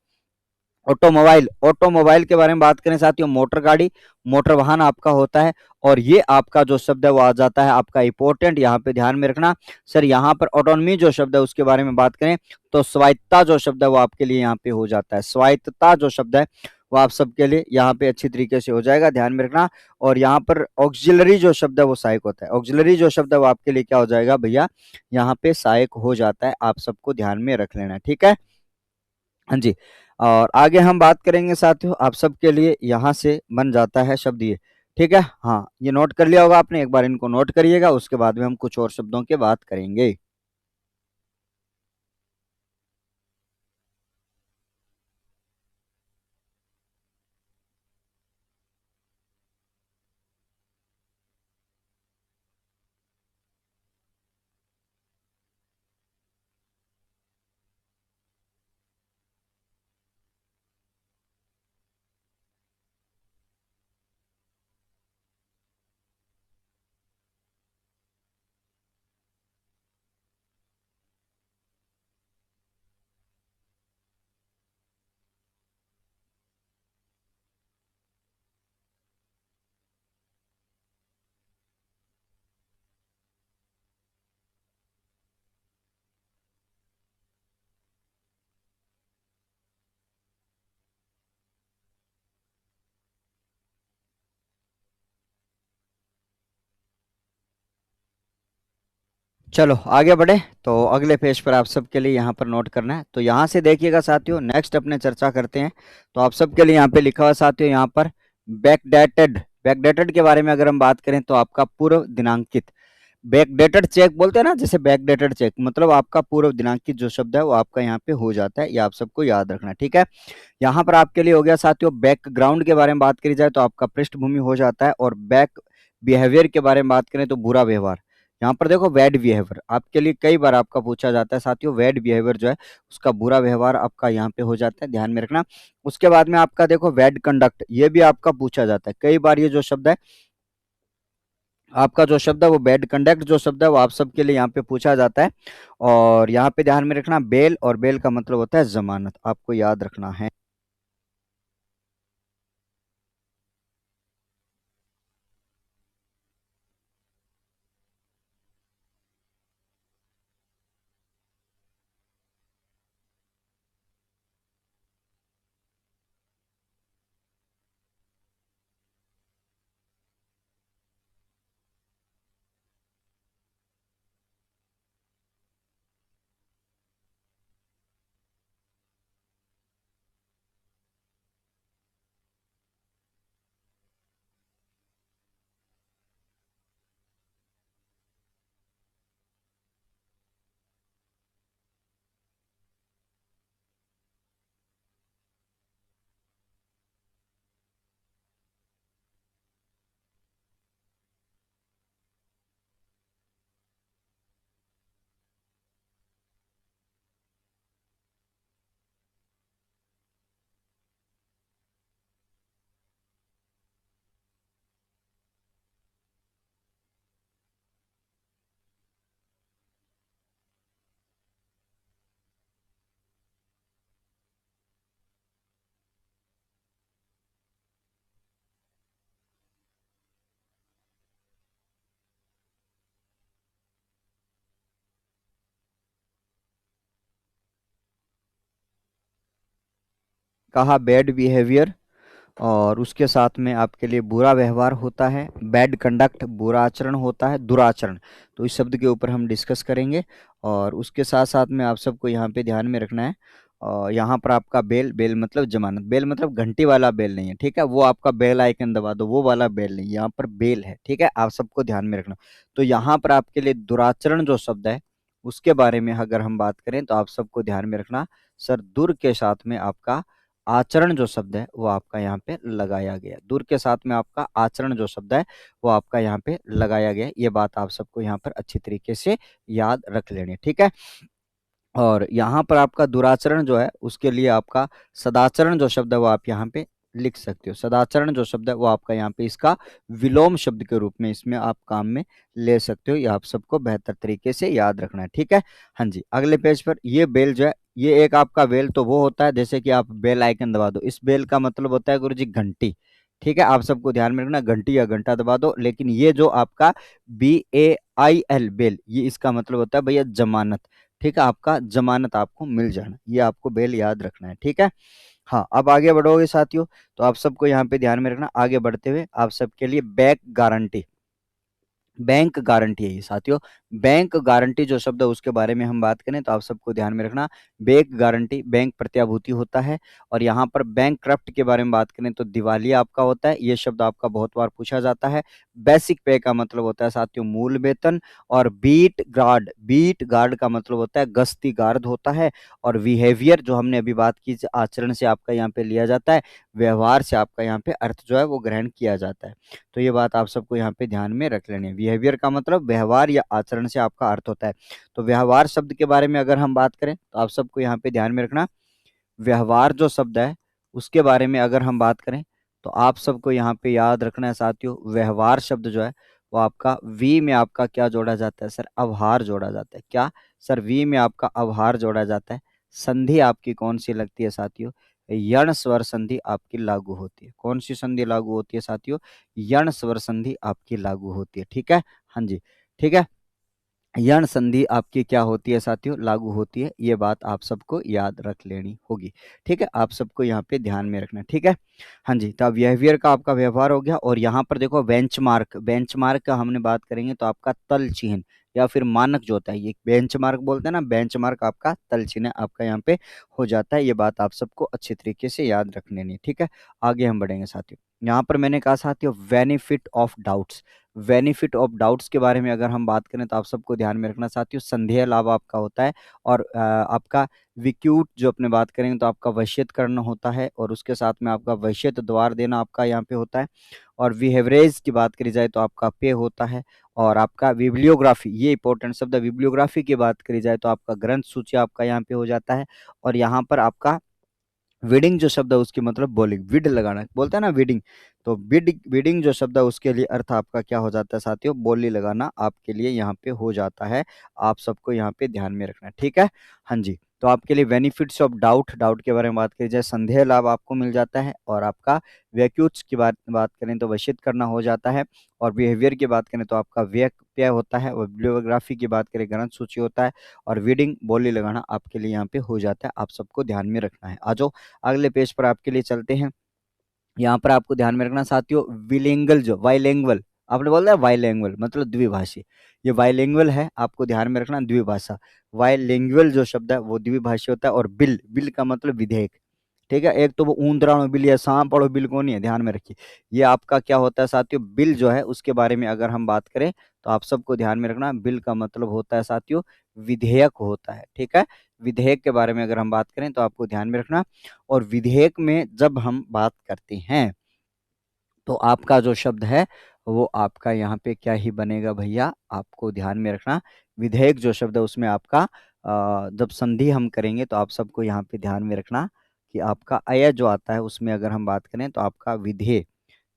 ऑटोमोबाइल, ऑटोमोबाइल के बारे में बात करें साथियों, मोटर गाड़ी, मोटर वाहन आपका होता है। और ये आपका जो शब्द है वो आ जाता है आपका इंपॉर्टेंट, यहाँ पे ध्यान में रखना सर। यहाँ पर ऑटोनॉमी जो शब्द है उसके बारे में बात करें तो स्वायत्ता जो शब्द है वो आपके लिए यहाँ पे हो जाता है। स्वायत्तता जो शब्द है वो आप सबके लिए यहाँ पे अच्छी तरीके से हो जाएगा, ध्यान में रखना। और यहाँ पर ऑक्सिलरी जो शब्द है वो सहायक होता है। ऑक्सिलरी जो शब्द है वो आपके लिए क्या हो जाएगा भैया, यहाँ पे सहायक हो जाता है, आप सबको ध्यान में रख लेना। ठीक है, हाँ जी। और आगे हम बात करेंगे साथियों, आप सबके लिए यहाँ से बन जाता है शब्द ये। ठीक है, हाँ ये नोट कर लिया होगा आपने, एक बार इनको नोट करिएगा, उसके बाद में हम कुछ और शब्दों की बात करेंगे। चलो आगे बढ़े, तो अगले पेज पर आप सबके लिए यहाँ पर नोट करना है। तो यहाँ से देखिएगा साथियों, नेक्स्ट अपने चर्चा करते हैं। तो आप सबके लिए यहाँ पे लिखा हुआ साथियों, यहाँ पर बैकडेटेड, बैकडेटेड के बारे में अगर हम बात करें तो आपका पूर्व दिनांकित, बैकडेटेड चेक बोलते हैं ना, जैसे बैकडेटेड चेक मतलब आपका पूर्व दिनांकित जो शब्द है वो आपका यहाँ पे हो जाता है, ये आप सबको याद रखना। ठीक है, यहाँ पर आपके लिए हो गया साथियों। बैकग्राउंड के बारे में बात करी जाए तो आपका पृष्ठभूमि हो जाता है। और बैक बिहेवियर के बारे में बात करें तो बुरा व्यवहार। यहाँ पर देखो बैड बिहेवियर आपके लिए कई बार आपका पूछा जाता है साथियों, बैड बिहेवियर जो है उसका बुरा व्यवहार आपका यहाँ पे हो जाता है, ध्यान में रखना। उसके बाद में आपका देखो बैड कंडक्ट, ये भी आपका पूछा जाता है कई बार। ये जो शब्द है आपका, जो शब्द है वो बैड कंडक्ट जो शब्द है वो आप सबके लिए यहाँ पे पूछा जाता है। और यहाँ पे ध्यान में रखना बेल, और बेल का मतलब होता है जमानत, आपको याद रखना है। कहा बैड बिहेवियर, और उसके साथ में आपके लिए बुरा व्यवहार होता है, बैड कंडक्ट बुरा आचरण होता है, दुराचरण। तो इस शब्द के ऊपर हम डिस्कस करेंगे। और उसके साथ साथ में आप सबको यहाँ पे ध्यान में रखना है, यहाँ पर आपका बेल, बेल मतलब जमानत, बेल मतलब घंटी वाला बेल नहीं है, ठीक है, वो आपका बेल आइकन दबा दो, वो वाला बेल नहीं, यहाँ पर बेल है, ठीक है, आप सबको ध्यान में रखना। तो यहाँ पर आपके लिए दुराचरण जो शब्द है उसके बारे में अगर हम बात करें तो आप सबको ध्यान में रखना, सर दुर के साथ में आपका आचरण जो शब्द है वो आपका यहाँ पे लगाया गया, दूर के साथ में आपका आचरण जो शब्द है वो आपका यहाँ पे लगाया गया। ये बात आप सबको यहाँ पर अच्छी तरीके से याद रख लेनी, ठीक है। और यहाँ पर आपका दुराचरण जो है उसके लिए आपका सदाचरण जो शब्द है वो आप यहाँ पे लिख सकते हो। सदाचरण जो शब्द है वो आपका यहाँ पे इसका विलोम शब्द के रूप में इसमें आप काम में ले सकते हो। ये आप सबको बेहतर तरीके से याद रखना है, ठीक है। हाँ जी, अगले पेज पर ये बेल जो है, ये एक आपका बेल तो वो होता है जैसे कि आप बेल आइकन दबा दो, इस बेल का मतलब होता है गुरु जी घंटी, ठीक है, आप सबको ध्यान में रखना, घंटी या घंटा दबा दो। लेकिन ये जो आपका BAIL बेल, ये इसका मतलब होता है भैया जमानत, ठीक है, आपका जमानत आपको मिल जाना, ये आपको बेल याद रखना है, ठीक है। हाँ, अब आगे बढ़ोगे साथियों तो आप सबको यहाँ पे ध्यान में रखना, आगे बढ़ते हुए आप सबके लिए बैक गारंटी, बैंक गारंटी है ये साथियों। बैंक गारंटी जो शब्द है उसके बारे में हम बात करें तो आप सबको ध्यान में रखना, बैंक गारंटी बैंक प्रत्याभूति होता है। और यहाँ पर बैंकक्रप्ट के बारे में बात करें तो दिवालिया आपका होता है, ये शब्द आपका बहुत बार पूछा जाता है। बेसिक पे का मतलब होता है साथियों मूल वेतन। और बीट गार्ड का मतलब होता है गश्ती गार्ड होता है। और बिहेवियर जो हमने अभी बात की, आचरण से आपका यहाँ पे लिया जाता है, व्यवहार से आपका यहाँ पे अर्थ जो है वो ग्रहण किया जाता है। तो ये बात आप सबको यहाँ पे ध्यान में रख लेनी है। बिहेवियर का मतलब व्यवहार या आचरण से आपका अर्थ होता है। तो व्यवहार शब्द के बारे में अगर हम बात करें तो आप सबको यहाँ पे ध्यान में रखना, व्यवहार जो शब्द है उसके बारे में अगर हम बात करें तो आप सबको यहाँ पे याद रखना है साथियों, व्यवहार शब्द जो है वो आपका वी में आपका क्या जोड़ा जाता है सर, अवहार जोड़ा जाता है। क्या सर, वी में आपका अवहार जोड़ा जाता है। संधि आपकी कौन सी लगती है साथियों, यण स्वर संधि आपकी लागू होती है। कौन सी संधि लागू होती है साथियों, यण स्वर संधि आपकी लागू होती है, ठीक है। हाँ जी, ठीक है, यण संधि आपकी क्या होती है साथियों, लागू होती है। ये बात आप सबको याद रख लेनी होगी, ठीक है, आप सबको यहाँ पे ध्यान में रखना, ठीक है। हाँ जी, तो बिहेवियर का आपका व्यवहार हो गया। और यहाँ पर देखो बेंचमार्क, बेंचमार्क का हमने बात करेंगे तो आपका तल चिन्ह या फिर मानक जो होता है, ये बेंचमार्क बोलते हैं ना, बेंचमार्क आपका तल चिन्ह आपका यहाँ पे हो जाता है। ये बात आप सबको अच्छी तरीके से याद रख लेनी, ठीक है। आगे हम बढ़ेंगे साथियों, यहाँ पर मैंने कहा साथियों benefit of doubts, benefit of doubts के बारे में अगर हम बात करें तो आप सबको ध्यान में रखना साथियों, संदेह लाभ आपका होता है। और आपका विक्यूट जो अपने बात करेंगे तो आपका वशीयत करना होता है, और उसके साथ में आपका वशीयत द्वार देना आपका यहाँ पे होता है। और विहेवरेज की बात करी जाए तो आपका पे होता है। और आपका बिब्लियोग्राफी, ये इंपॉर्टेंट शब्द है, बिब्लियोग्राफी की बात करी जाए तो आपका ग्रंथ सूची आपका यहाँ पे हो जाता है। और यहाँ पर आपका विडिंग जो शब्द है उसकी मतलब बॉलिंग, विड लगाना बोलता है ना, विडिंग। तो विडिंग जो शब्द है उसके लिए अर्थ आपका क्या हो जाता है साथियों, बोली लगाना आपके लिए यहाँ पे हो जाता है। आप सबको यहाँ पे ध्यान में रखना, ठीक है। हाँ जी, तो आपके लिए बेनिफिट्स ऑफ डाउट, डाउट के बारे में बात करी जाए, संदेह लाभ आपको मिल जाता है। और आपका वैक्यूट्स की बात करें तो वशित करना हो जाता है। और बिहेवियर की बात करें तो आपका व्यय होता है। और बिब्लियोग्राफी की बात करें ग्रंथ सूची होता है। और वीडिंग बोली लगाना आपके लिए यहाँ पे हो जाता है, आप सबको ध्यान में रखना है। आ जाओ अगले पेज पर आपके लिए चलते हैं। यहाँ पर आपको ध्यान में रखना साथियों, विलिंगल जो वाइलेंगुअल, आपने बोल दिया वाइलेंगुअल मतलब द्विभाषी, ये वाइलेंगुअल है, आपको ध्यान में रखना द्विभाषा। वाइलेंगुअल जो शब्द है वो द्विभाषी होता है। और बिल, बिल का मतलब विधेयक, ठीक है, एक तो वो ऊंदराणु बिल या सांप और बिल को नहीं है, ध्यान में रखिए। ये आपका क्या होता है साथियों, बिल जो है उसके बारे में अगर हम बात करें तो आप सबको ध्यान में रखना, बिल का मतलब होता है साथियों विधेयक होता है, ठीक है। विधेयक के बारे में अगर हम बात करें तो आपको ध्यान में रखना। और विधेयक में जब हम बात करते हैं तो आपका जो शब्द है वो आपका यहाँ पे क्या ही बनेगा भैया, आपको ध्यान में रखना, विधेयक जो शब्द है उसमें आपका जब संधि हम करेंगे तो आप सबको यहाँ पे ध्यान में रखना कि आपका अय जो आता है उसमें अगर हम बात करें तो आपका विधेय,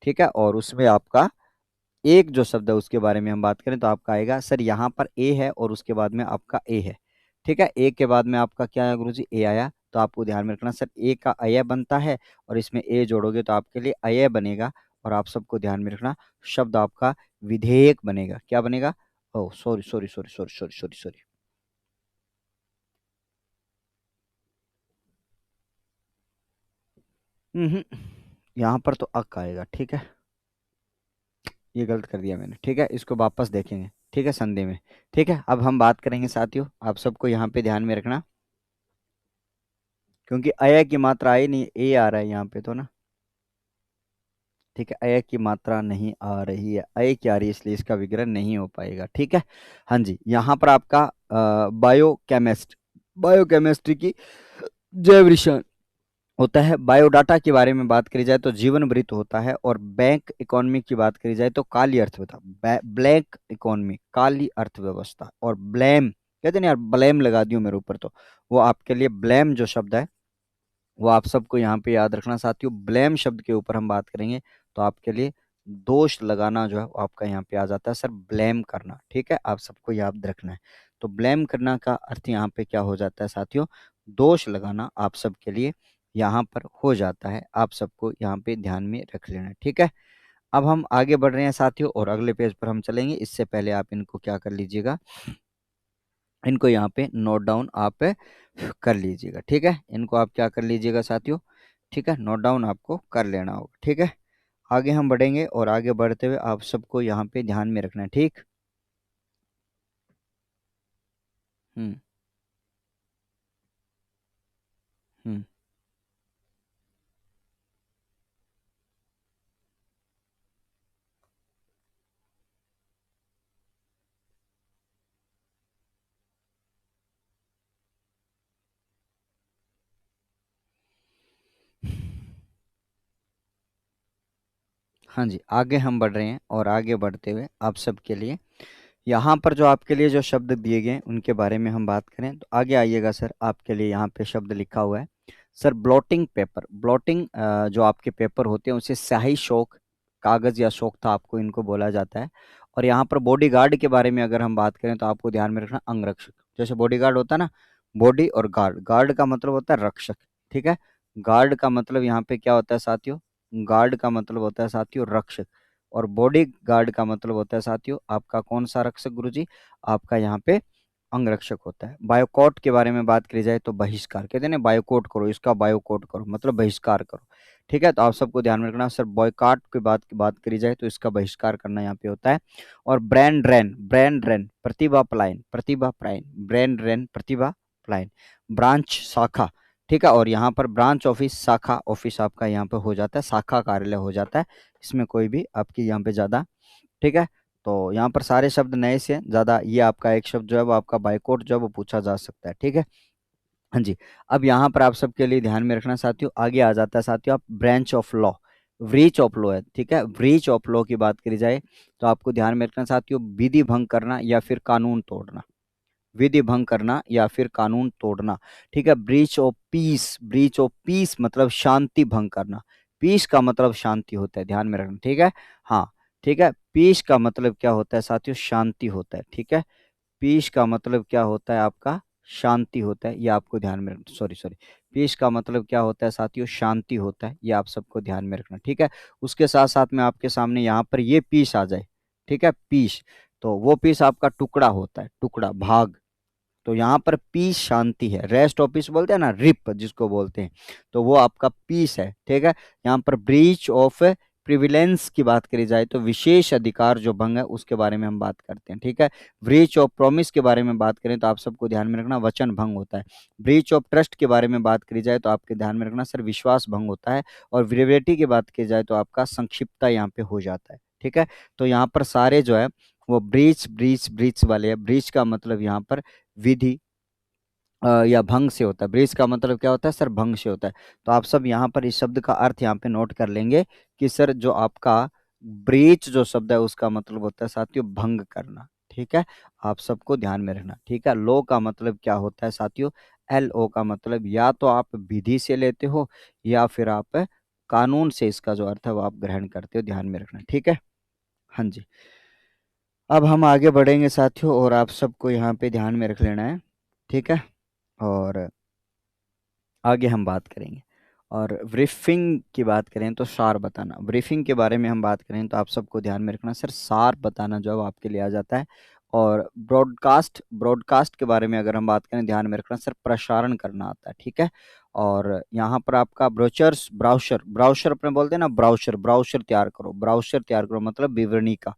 ठीक है। और उसमें आपका एक जो शब्द है उसके बारे में हम बात करें तो आपका आएगा सर, यहाँ पर ए है और उसके बाद में आपका ए है, ठीक है। ए के बाद में आपका क्या आया गुरुजी, ए आया। तो आपको ध्यान में रखना सर ए का अय बनता है और इसमें ए जोड़ोगे तो आपके लिए अय बनेगा। और आप सबको ध्यान में रखना शब्द आपका विधेयक बनेगा, क्या बनेगा, oh sorry sorry sorry sorry sorry sorry sorry, यहाँ पर तो अक आएगा, ठीक है, ये गलत कर दिया मैंने, ठीक है, इसको वापस देखेंगे, ठीक है, संधि में। ठीक है, अब हम बात करेंगे साथियों, आप सबको यहाँ पे ध्यान में रखना, क्योंकि अय की मात्रा आई नहीं, ए आ रहा है यहाँ पे तो ना, ठीक है, अय की मात्रा नहीं आ रही है, अय की आ रही है, इसलिए इसका विग्रह नहीं हो पाएगा, ठीक है। हाँ जी, यहाँ पर आपका बायोकेमिस्ट्री की जैव रसायन होता है। बायोडाटा के बारे में बात करी जाए तो जीवन वृत्त होता है, और बैंक इकोनॉमी की बात करी जाए तो काली अर्थव्यवस्था, ब्लैक इकोनॉमी काली अर्थव्यवस्था, और ब्लेम कहते हैं ना यार, ब्लेम लगा दियो मेरे ऊपर, तो वो आपके लिए ब्लेम जो शब्द है वो आप सबको यहाँ पे याद रखना साथियों। ब्लेम शब्द के ऊपर हम बात करेंगे तो आपके लिए दोष लगाना जो है वो आपका यहाँ पे आ जाता है सर, ब्लेम करना, ठीक है, आप सबको याद रखना है। तो ब्लेम करना का अर्थ यहाँ पे क्या हो जाता है साथियों, दोष लगाना आप सबके लिए यहाँ पर हो जाता है, आप सबको यहाँ पे ध्यान में रख लेना है, ठीक है। अब हम आगे बढ़ रहे हैं साथियों, और अगले पेज पर हम चलेंगे, इससे पहले आप इनको क्या कर लीजिएगा, इनको यहाँ पे नोट डाउन आप कर लीजिएगा, ठीक है, इनको आप क्या कर लीजिएगा साथियों, ठीक है, नोट डाउन आपको कर लेना होगा, ठीक है। आगे हम बढ़ेंगे, और आगे बढ़ते हुए आप सबको यहाँ पे ध्यान में रखना है, ठीक। हम्म। हम्म। हाँ जी, आगे हम बढ़ रहे हैं, और आगे बढ़ते हुए आप सबके लिए यहाँ पर जो आपके लिए जो शब्द दिए गए हैं उनके बारे में हम बात करें तो आगे आइएगा सर, आपके लिए यहाँ पे शब्द लिखा हुआ है सर, ब्लॉटिंग पेपर। ब्लॉटिंग जो आपके पेपर होते हैं उसे स्याही शोक, कागज या सोख्ता आपको इनको बोला जाता है। और यहाँ पर बॉडी गार्ड के बारे में अगर हम बात करें तो आपको ध्यान में रखना अंगरक्षक। जैसे बॉडी गार्ड होता है ना, बॉडी और गार्ड, गार्ड का मतलब होता है रक्षक, ठीक है, गार्ड का मतलब यहाँ पे क्या होता है साथियों, गार्ड का मतलब होता है साथियों रक्षक, और बॉडी गार्ड का मतलब होता है साथियों आपका कौन सा रक्षक गुरुजी, आपका यहाँ पे अंगरक्षक होता है। बायोकॉट के बारे में बात करी जाए तो बहिष्कार, कहते हैं ना बायोकॉट करो, इसका बायोकॉट करो मतलब बहिष्कार करो, ठीक है, तो आप सबको ध्यान में रखना सर। बॉयकॉट की बात करी जाए तो इसका बहिष्कार करना यहाँ पे होता है। और ब्रांड रैन प्रतिभा पलायन, प्रतिभा पलायन, ब्रांड रैन प्रतिभा पलायन, ब्रांच शाखा, ठीक है, और यहाँ पर ब्रांच ऑफिस, शाखा ऑफिस आपका यहाँ पे हो जाता है, शाखा कार्यालय हो जाता है, इसमें कोई भी आपकी यहाँ पे ज्यादा, ठीक है। तो यहाँ पर सारे शब्द नए से ज्यादा, ये आपका एक शब्द जो है वो आपका बाइकआउट जो है वो पूछा जा सकता है, ठीक है। हाँ जी, अब यहाँ पर आप सबके लिए ध्यान में रखना साथियों, आगे आ जाता है साथियों आप branch of law, breach of law है, ठीक है, ब्रीच ऑफ लॉ की बात करी जाए तो आपको ध्यान में रखना साथियों, विधि भंग करना या फिर कानून तोड़ना, विधि भंग करना या फिर कानून तोड़ना, ठीक है। Breach of peace, breach of peace मतलब शांति भंग करना, पीस का मतलब शांति होता है, ध्यान में रखना, ठीक है। हाँ, ठीक है, पीस का मतलब क्या होता है साथियों, शांति होता है, ठीक है, पीस का मतलब क्या होता है आपका, शांति होता है, ये आपको ध्यान में रखना, सॉरी सॉरी, पीस का मतलब क्या होता है साथियों, शांति होता है, ये आप सबको ध्यान में रखना, ठीक है। उसके साथ साथ में आपके सामने यहाँ पर ये पीस आ जाए, ठीक है, पीस, तो वो पीस आपका टुकड़ा होता है, टुकड़ा भाग, तो यहाँ पर पीस शांति है, रेस्ट ऑफ पीस बोलते हैं ना, रिप जिसको बोलते हैं, तो वो आपका पीस है, ठीक है। यहाँ पर ब्रीच ऑफ प्रिविलेंस की बात करी जाए तो विशेष अधिकार जो भंग है उसके बारे में हम बात करते हैं, ठीक है। ब्रीच ऑफ प्रॉमिस के बारे में बात करें तो आप सबको ध्यान में रखना वचन भंग होता है। ब्रीच ऑफ ट्रस्ट के बारे में बात करी जाए तो आपके ध्यान में रखना सर विश्वास भंग होता है। और ब्रीवेटी की बात की जाए तो आपका संक्षिप्तता यहाँ पे हो जाता है, ठीक है। तो यहाँ पर सारे जो है वो ब्रीच वाले है। ब्रीच का मतलब यहाँ पर विधि या भंग से होता है, ब्रीच का मतलब क्या होता है सर, भंग से होता है। तो आप सब यहाँ पर इस शब्द का अर्थ यहाँ पे नोट कर लेंगे कि सर जो आपका ब्रीच जो शब्द है उसका मतलब होता है साथियों भंग करना, ठीक है, आप सबको ध्यान में रखना, ठीक है। लो का मतलब क्या होता है साथियों, एल ओ का मतलब या तो आप विधि से लेते हो या फिर आप कानून से इसका जो अर्थ है वो आप ग्रहण करते हो, ध्यान में रखना, ठीक है। हाँ जी, अब हम आगे बढ़ेंगे साथियों, और आप सबको यहाँ पे ध्यान में रख लेना है, ठीक है। और आगे हम बात करेंगे, और ब्रीफिंग की बात करें तो सार बताना, ब्रीफिंग के बारे में हम बात करें तो आप सबको ध्यान में रखना सर, सार बताना जो है वो आपके लिए आ जाता है। और ब्रॉडकास्ट, ब्रॉडकास्ट के बारे में अगर हम बात करें ध्यान में रखना सर, प्रसारण करना आता है, ठीक है। और यहाँ पर आपका ब्रोचर्स, ब्राउशर, ब्राउशर अपने बोलते हैं ना, ब्राउशर, ब्राउशर तैयार करो, ब्राउशर तैयार करो मतलब विवरणिका।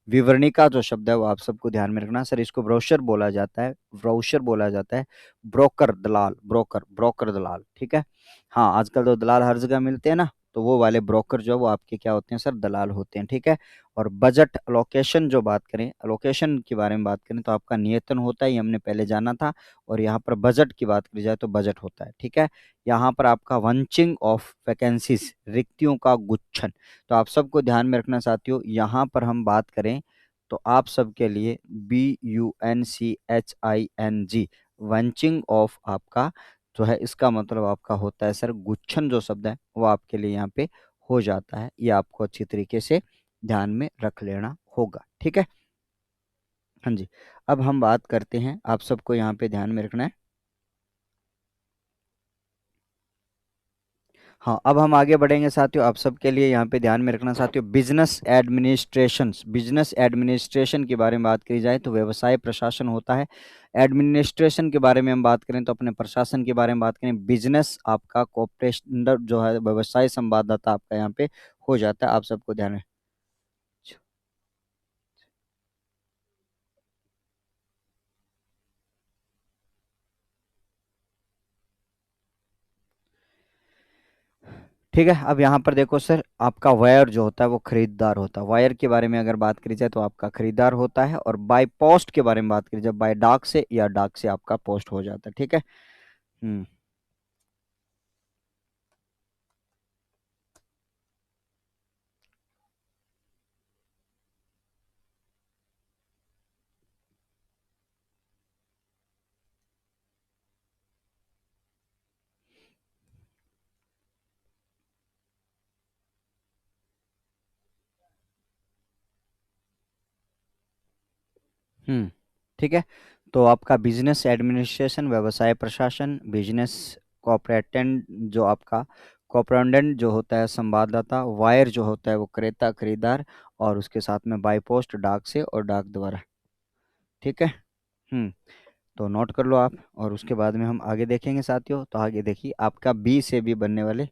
विवरणिका जो शब्द है वो आप सबको ध्यान में रखना सर, इसको ब्रोशर बोला जाता है, ब्राउशर बोला जाता है, ब्रोकर दलाल, ब्रोकर, ब्रोकर दलाल, ठीक है। हाँ, आजकल तो दलाल हर जगह मिलते हैं ना, तो वो वाले ब्रोकर जो है वो आपके क्या होते हैं सर, दलाल होते हैं, ठीक है। और बजट अलोकेशन जो बात करें, अलोकेशन के बारे में बात करें तो आपका नियतन होता है, ये हमने पहले जाना था। और यहाँ पर बजट की बात करी जाए तो बजट होता है, ठीक है। यहाँ पर आपका वंचिंग ऑफ वैकेंसीज, रिक्तियों का गुच्छन। तो आप सबको ध्यान में रखना साथियों, यहाँ पर हम बात करें तो आप सबके लिए BUNCHING, वंचिंग ऑफ आपका जो है, इसका मतलब आपका होता है सर गुच्छन, जो शब्द है वो आपके लिए यहाँ पे हो जाता है। ये आपको अच्छी तरीके से ध्यान में रख लेना होगा, ठीक है। हाँ जी, अब हम बात करते हैं, आप सबको यहाँ पे ध्यान में रखना है। हाँ, अब हम आगे बढ़ेंगे साथियों, आप सबके लिए यहाँ पे ध्यान में रखना साथियों, बिजनेस एडमिनिस्ट्रेशन, बिजनेस एडमिनिस्ट्रेशन के बारे में बात करी जाए तो व्यवसाय प्रशासन होता है। एडमिनिस्ट्रेशन के बारे में हम बात करें तो अपने प्रशासन के बारे में बात करें, बिजनेस आपका कॉपरेशन जो है, व्यवसाय संवाददाता आपका यहाँ पे हो जाता है, आप सबको ध्यान में। ठीक है, अब यहाँ पर देखो सर, आपका वायर जो होता है वो खरीदार होता है, वायर के बारे में अगर बात करी जाए तो आपका खरीदार होता है। और बाय पोस्ट के बारे में बात करी जाए, बाय डाक से या डाक से आपका पोस्ट हो जाता है, ठीक है। हम्म। हम्म। ठीक है, तो आपका बिजनेस एडमिनिस्ट्रेशन, व्यवसाय प्रशासन, बिजनेस कॉपरेटेंट जो आपका कॉपरेंडेंट जो होता है संवाददाता, वायर जो होता है वो क्रेता खरीदार, और उसके साथ में बाय पोस्ट डाक से और डाक द्वारा, ठीक है। हम्म। तो नोट कर लो आप, और उसके बाद में हम आगे देखेंगे साथियों। तो आगे देखिए, आपका बी से भी बनने वाले,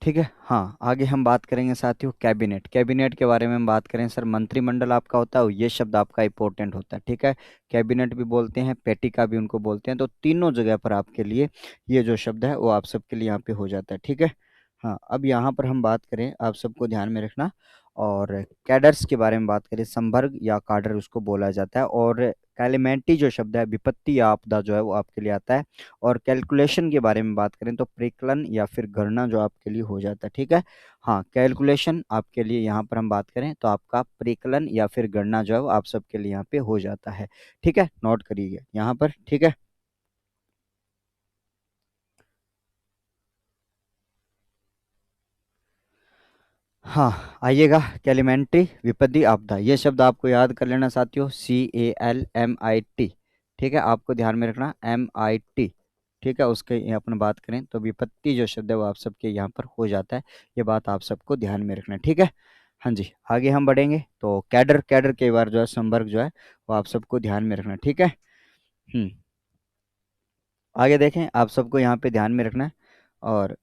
ठीक है। हाँ, आगे हम बात करेंगे साथियों कैबिनेट, कैबिनेट के बारे में हम बात करें सर, मंत्रिमंडल आपका होता है, ये शब्द आपका इंपॉर्टेंट होता है, ठीक है। कैबिनेट भी बोलते हैं, पेटिका भी उनको बोलते हैं, तो तीनों जगह पर आपके लिए ये जो शब्द है वो आप सबके लिए यहाँ पे हो जाता है, ठीक है। हाँ, अब यहाँ पर हम बात करें, आप सबको ध्यान में रखना, और कैडर्स के बारे में बात करें, संवर्ग या काडर उसको बोला जाता है। और कैलेमेंटी जो शब्द है, विपत्ति या आपदा जो है वो आपके लिए आता है। और कैलकुलेशन के बारे में बात करें तो प्रेकलन या फिर गणना जो आपके लिए हो जाता है, ठीक है। हाँ, कैलकुलेशन आपके लिए यहाँ पर हम बात करें तो आपका प्रेकलन या फिर गणना जो है वो आप सबके लिए यहाँ पे हो जाता है, ठीक है। नोट करिए यहाँ पर, ठीक है। हाँ, आइएगा, कैलिमेंट्री, विपत्ति, आपदा, ये शब्द आपको याद कर लेना साथियों, CALMIT, ठीक है, आपको ध्यान में रखना, MIT, ठीक है। उसके ये अपन बात करें तो विपत्ति जो शब्द है वो आप सबके यहाँ पर हो जाता है, ये बात आप सबको ध्यान में रखना है, ठीक है। हाँ जी, आगे हम बढ़ेंगे तो कैडर, कैडर के बार जो है, संवर्ग जो है वो आप सबको ध्यान में रखना, ठीक है। हम्म। आगे देखें, आप सबको यहाँ पे ध्यान में रखना है। और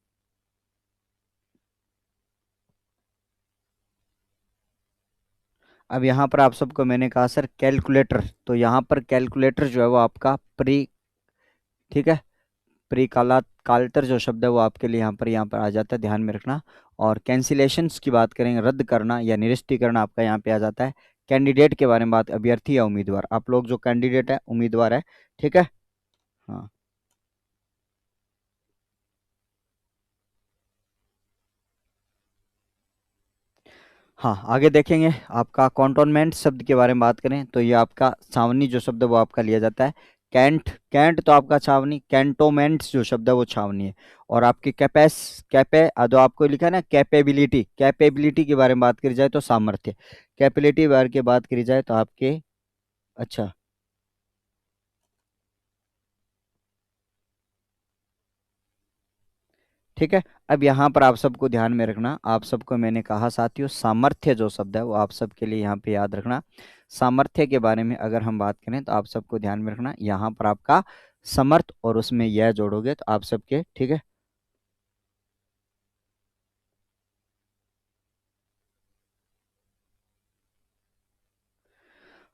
अब यहाँ पर आप सबको मैंने कहा सर कैलकुलेटर, तो यहाँ पर कैलकुलेटर जो है वो आपका प्री, ठीक है, प्री काला काल्टर जो शब्द है वो आपके लिए यहाँ पर आ जाता है, ध्यान में रखना। और कैंसिलेशंस की बात करेंगे, रद्द करना या निरस्तीकरण आपका यहाँ पे आ जाता है। कैंडिडेट के बारे में बात, अभ्यर्थी या उम्मीदवार, आप लोग जो कैंडिडेट है, उम्मीदवार है, ठीक है। हाँ। हाँ, आगे देखेंगे, आपका कॉन्टोनमेंट शब्द के बारे में बात करें तो ये आपका छावनी जो शब्द है वो आपका लिया जाता है। कैंट, कैंट तो आपका छावनी, कैंटोमेंट्स जो शब्द है वो छावनी है। और आपकी कैपेस, कैपे जो आपको लिखा है ना, कैपेबिलिटी, कैपेबिलिटी के बारे में बात करी जाए तो सामर्थ्य, कैपेबिलिटी बारे की बात करी जाए तो आपके, अच्छा, ठीक है। अब यहाँ पर आप सबको ध्यान में रखना, आप सबको मैंने कहा साथियों सामर्थ्य जो शब्द है वो आप सबके लिए यहाँ पे याद रखना। सामर्थ्य के बारे में अगर हम बात करें तो आप सबको ध्यान में रखना, यहाँ पर आपका समर्थ और उसमें यह जोड़ोगे तो आप सबके ठीक है।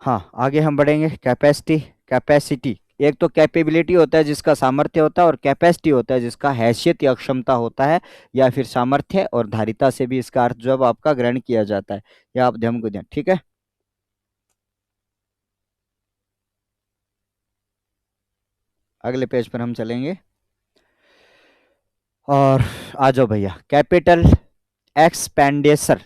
हाँ, आगे हम बढ़ेंगे। कैपेसिटी, कैपेसिटी एक तो कैपेबिलिटी होता है जिसका सामर्थ्य होता है, और कैपेसिटी होता है जिसका हैसियत या क्षमता होता है, या फिर सामर्थ्य और धारिता से भी इसका अर्थ जो है आपका ग्रहण किया जाता है। या आप ध्यान को दें, ठीक है। अगले पेज पर हम चलेंगे और आ जाओ भैया, कैपिटल एक्सपेंडिचर।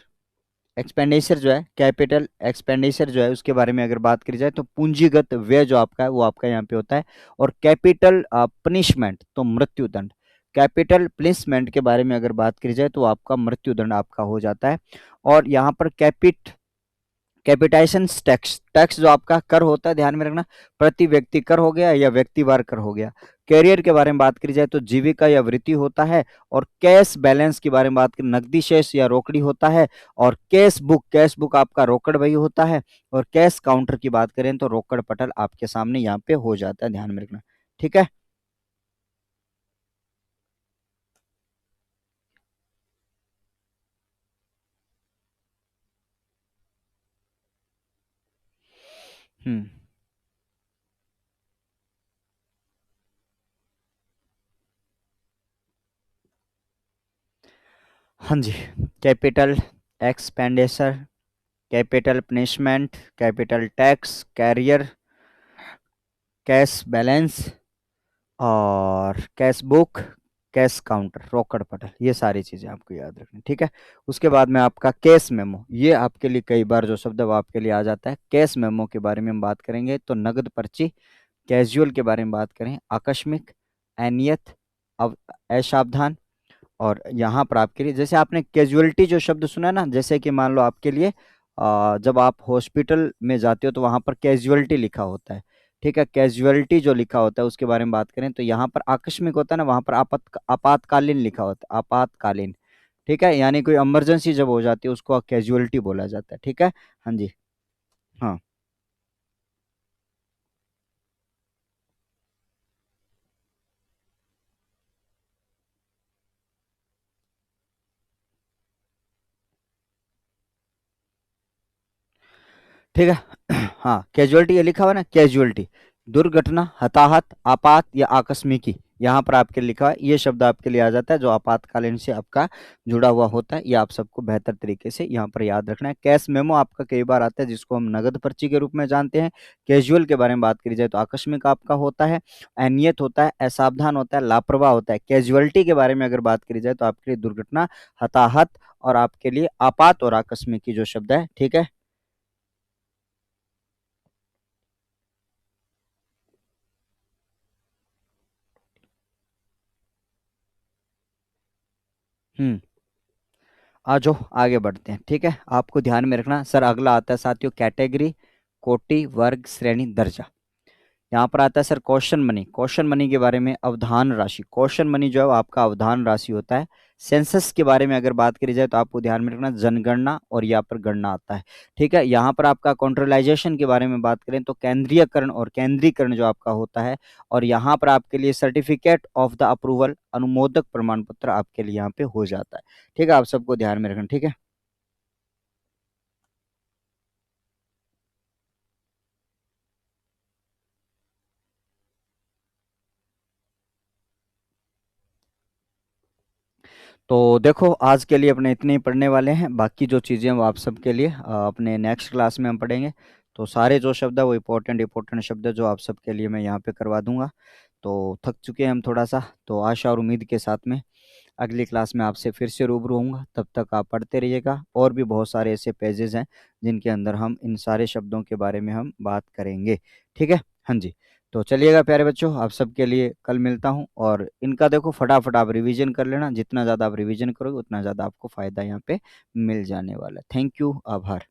एक्सपेंडिचर जो है, कैपिटल एक्सपेंडिचर जो है उसके बारे में अगर बात करी जाए तो पूंजीगत व्यय जो आपका है वो आपका यहाँ पे होता है। और कैपिटल पनिशमेंट तो मृत्युदंड। कैपिटल पनिशमेंट के बारे में अगर बात करी जाए तो आपका मृत्युदंड आपका हो जाता है। और यहाँ पर कैपिटाइजेशन टैक्स, टैक्स जो आपका कर होता है, ध्यान में रखना, प्रति व्यक्ति कर हो गया या व्यक्तिवार कर हो गया। कैरियर के बारे में बात करी जाए तो जीविका या वृत्ति होता है। और कैश बैलेंस के बारे में बात करें, नकदी शेष या रोकड़ी होता है। और कैश बुक आपका रोकड़ वही होता है। और कैश काउंटर की बात करें तो रोकड़ पटल आपके सामने यहाँ पे हो जाता है, ध्यान में रखना, ठीक है। हम्म। हाँ जी, capital expenditure, capital punishment, capital tax, career, cash balance, और कैश बुक, कैश काउंटर, रोकड़ पटल, ये सारी चीजें आपको याद रखनी, ठीक है। उसके बाद में आपका कैश मेमो, ये आपके लिए कई बार जो शब्द है वो आपके लिए आ जाता है। कैश मेमो के बारे में हम बात करेंगे तो नगद पर्ची। कैजुअल के बारे में बात करें, आकस्मिक, अनियत, असावधान। और यहाँ पर आपके लिए, जैसे आपने कैजुअलिटी जो शब्द सुना है ना, जैसे कि मान लो आपके लिए जब आप हॉस्पिटल में जाते हो तो वहाँ पर कैजुअलिटी लिखा होता है, ठीक है। कैजुअलिटी जो लिखा होता है उसके बारे में बात करें तो यहाँ पर आकस्मिक होता है ना, वहाँ पर आपातकालीन लिखा होता है, आपातकालीन, ठीक है। यानी कोई इमरजेंसी जब हो जाती है उसको कैजुअलिटी बोला जाता है, ठीक है। हाँ जी। हाँ, ठीक है। हाँ, कैजुअलिटी ये लिखा हुआ है ना, कैजुअलिटी दुर्घटना, हताहत, आपात या आकस्मिकी, यहाँ पर आपके लिखा है, ये शब्द आपके लिए आ जाता है जो आपातकालीन से आपका जुड़ा हुआ होता है। ये आप सबको बेहतर तरीके से यहाँ पर याद रखना है। कैश मेमो आपका कई बार आता है जिसको हम नगद पर्ची के रूप में जानते हैं। कैजुअल के बारे में बात करी जाए तो आकस्मिक आपका होता है, अनियत होता है, असावधान होता है, लापरवाह होता है। कैजुअलिटी के बारे में अगर बात करी जाए तो आपके लिए दुर्घटना, हताहत, और आपके लिए आपात और आकस्मिकी जो शब्द है, ठीक है। हम्म। आ जाओ आगे बढ़ते हैं, ठीक है। आपको ध्यान में रखना सर, अगला आता है साथियों कैटेगरी, कोटि, वर्ग, श्रेणी, दर्जा। यहाँ पर आता है sir question money. Question money के बारे में, अवधान राशि, क्वेश्चन मनी जो है वो आपका अवधान राशि होता है। सेंसस के बारे में अगर बात करी जाए तो आपको ध्यान में रखना जनगणना और यहाँ पर गणना आता है, ठीक है। यहाँ पर आपका कंट्रोलाइजेशन के बारे में बात करें तो केंद्रीयकरण और केंद्रीकरण जो आपका होता है। और यहाँ पर आपके लिए सर्टिफिकेट ऑफ द अप्रूवल, अनुमोदक प्रमाण पत्र आपके लिए यहाँ पे हो जाता है, ठीक है। आप सबको ध्यान में रखना, ठीक है। तो देखो आज के लिए अपने इतने ही पढ़ने वाले हैं, बाकी जो चीज़ें वो आप सबके लिए अपने नेक्स्ट क्लास में हम पढ़ेंगे। तो सारे जो शब्द है वो इम्पोर्टेंट इम्पोर्टेंट शब्द है जो आप सबके लिए मैं यहाँ पे करवा दूंगा। तो थक चुके हैं हम थोड़ा सा, तो आशा और उम्मीद के साथ में अगली क्लास में आपसे फिर से रूबरू होऊंगा। तब तक आप पढ़ते रहिएगा, और भी बहुत सारे ऐसे पेजेस हैं जिनके अंदर हम इन सारे शब्दों के बारे में हम बात करेंगे, ठीक है। हाँ जी। तो चलिएगा प्यारे बच्चों, आप सबके लिए कल मिलता हूँ। और इनका देखो फटाफट आप रिवीजन कर लेना, जितना ज़्यादा आप रिवीजन करोगे उतना ज़्यादा आपको फ़ायदा यहाँ पे मिल जाने वाला है। थैंक यू, आभार।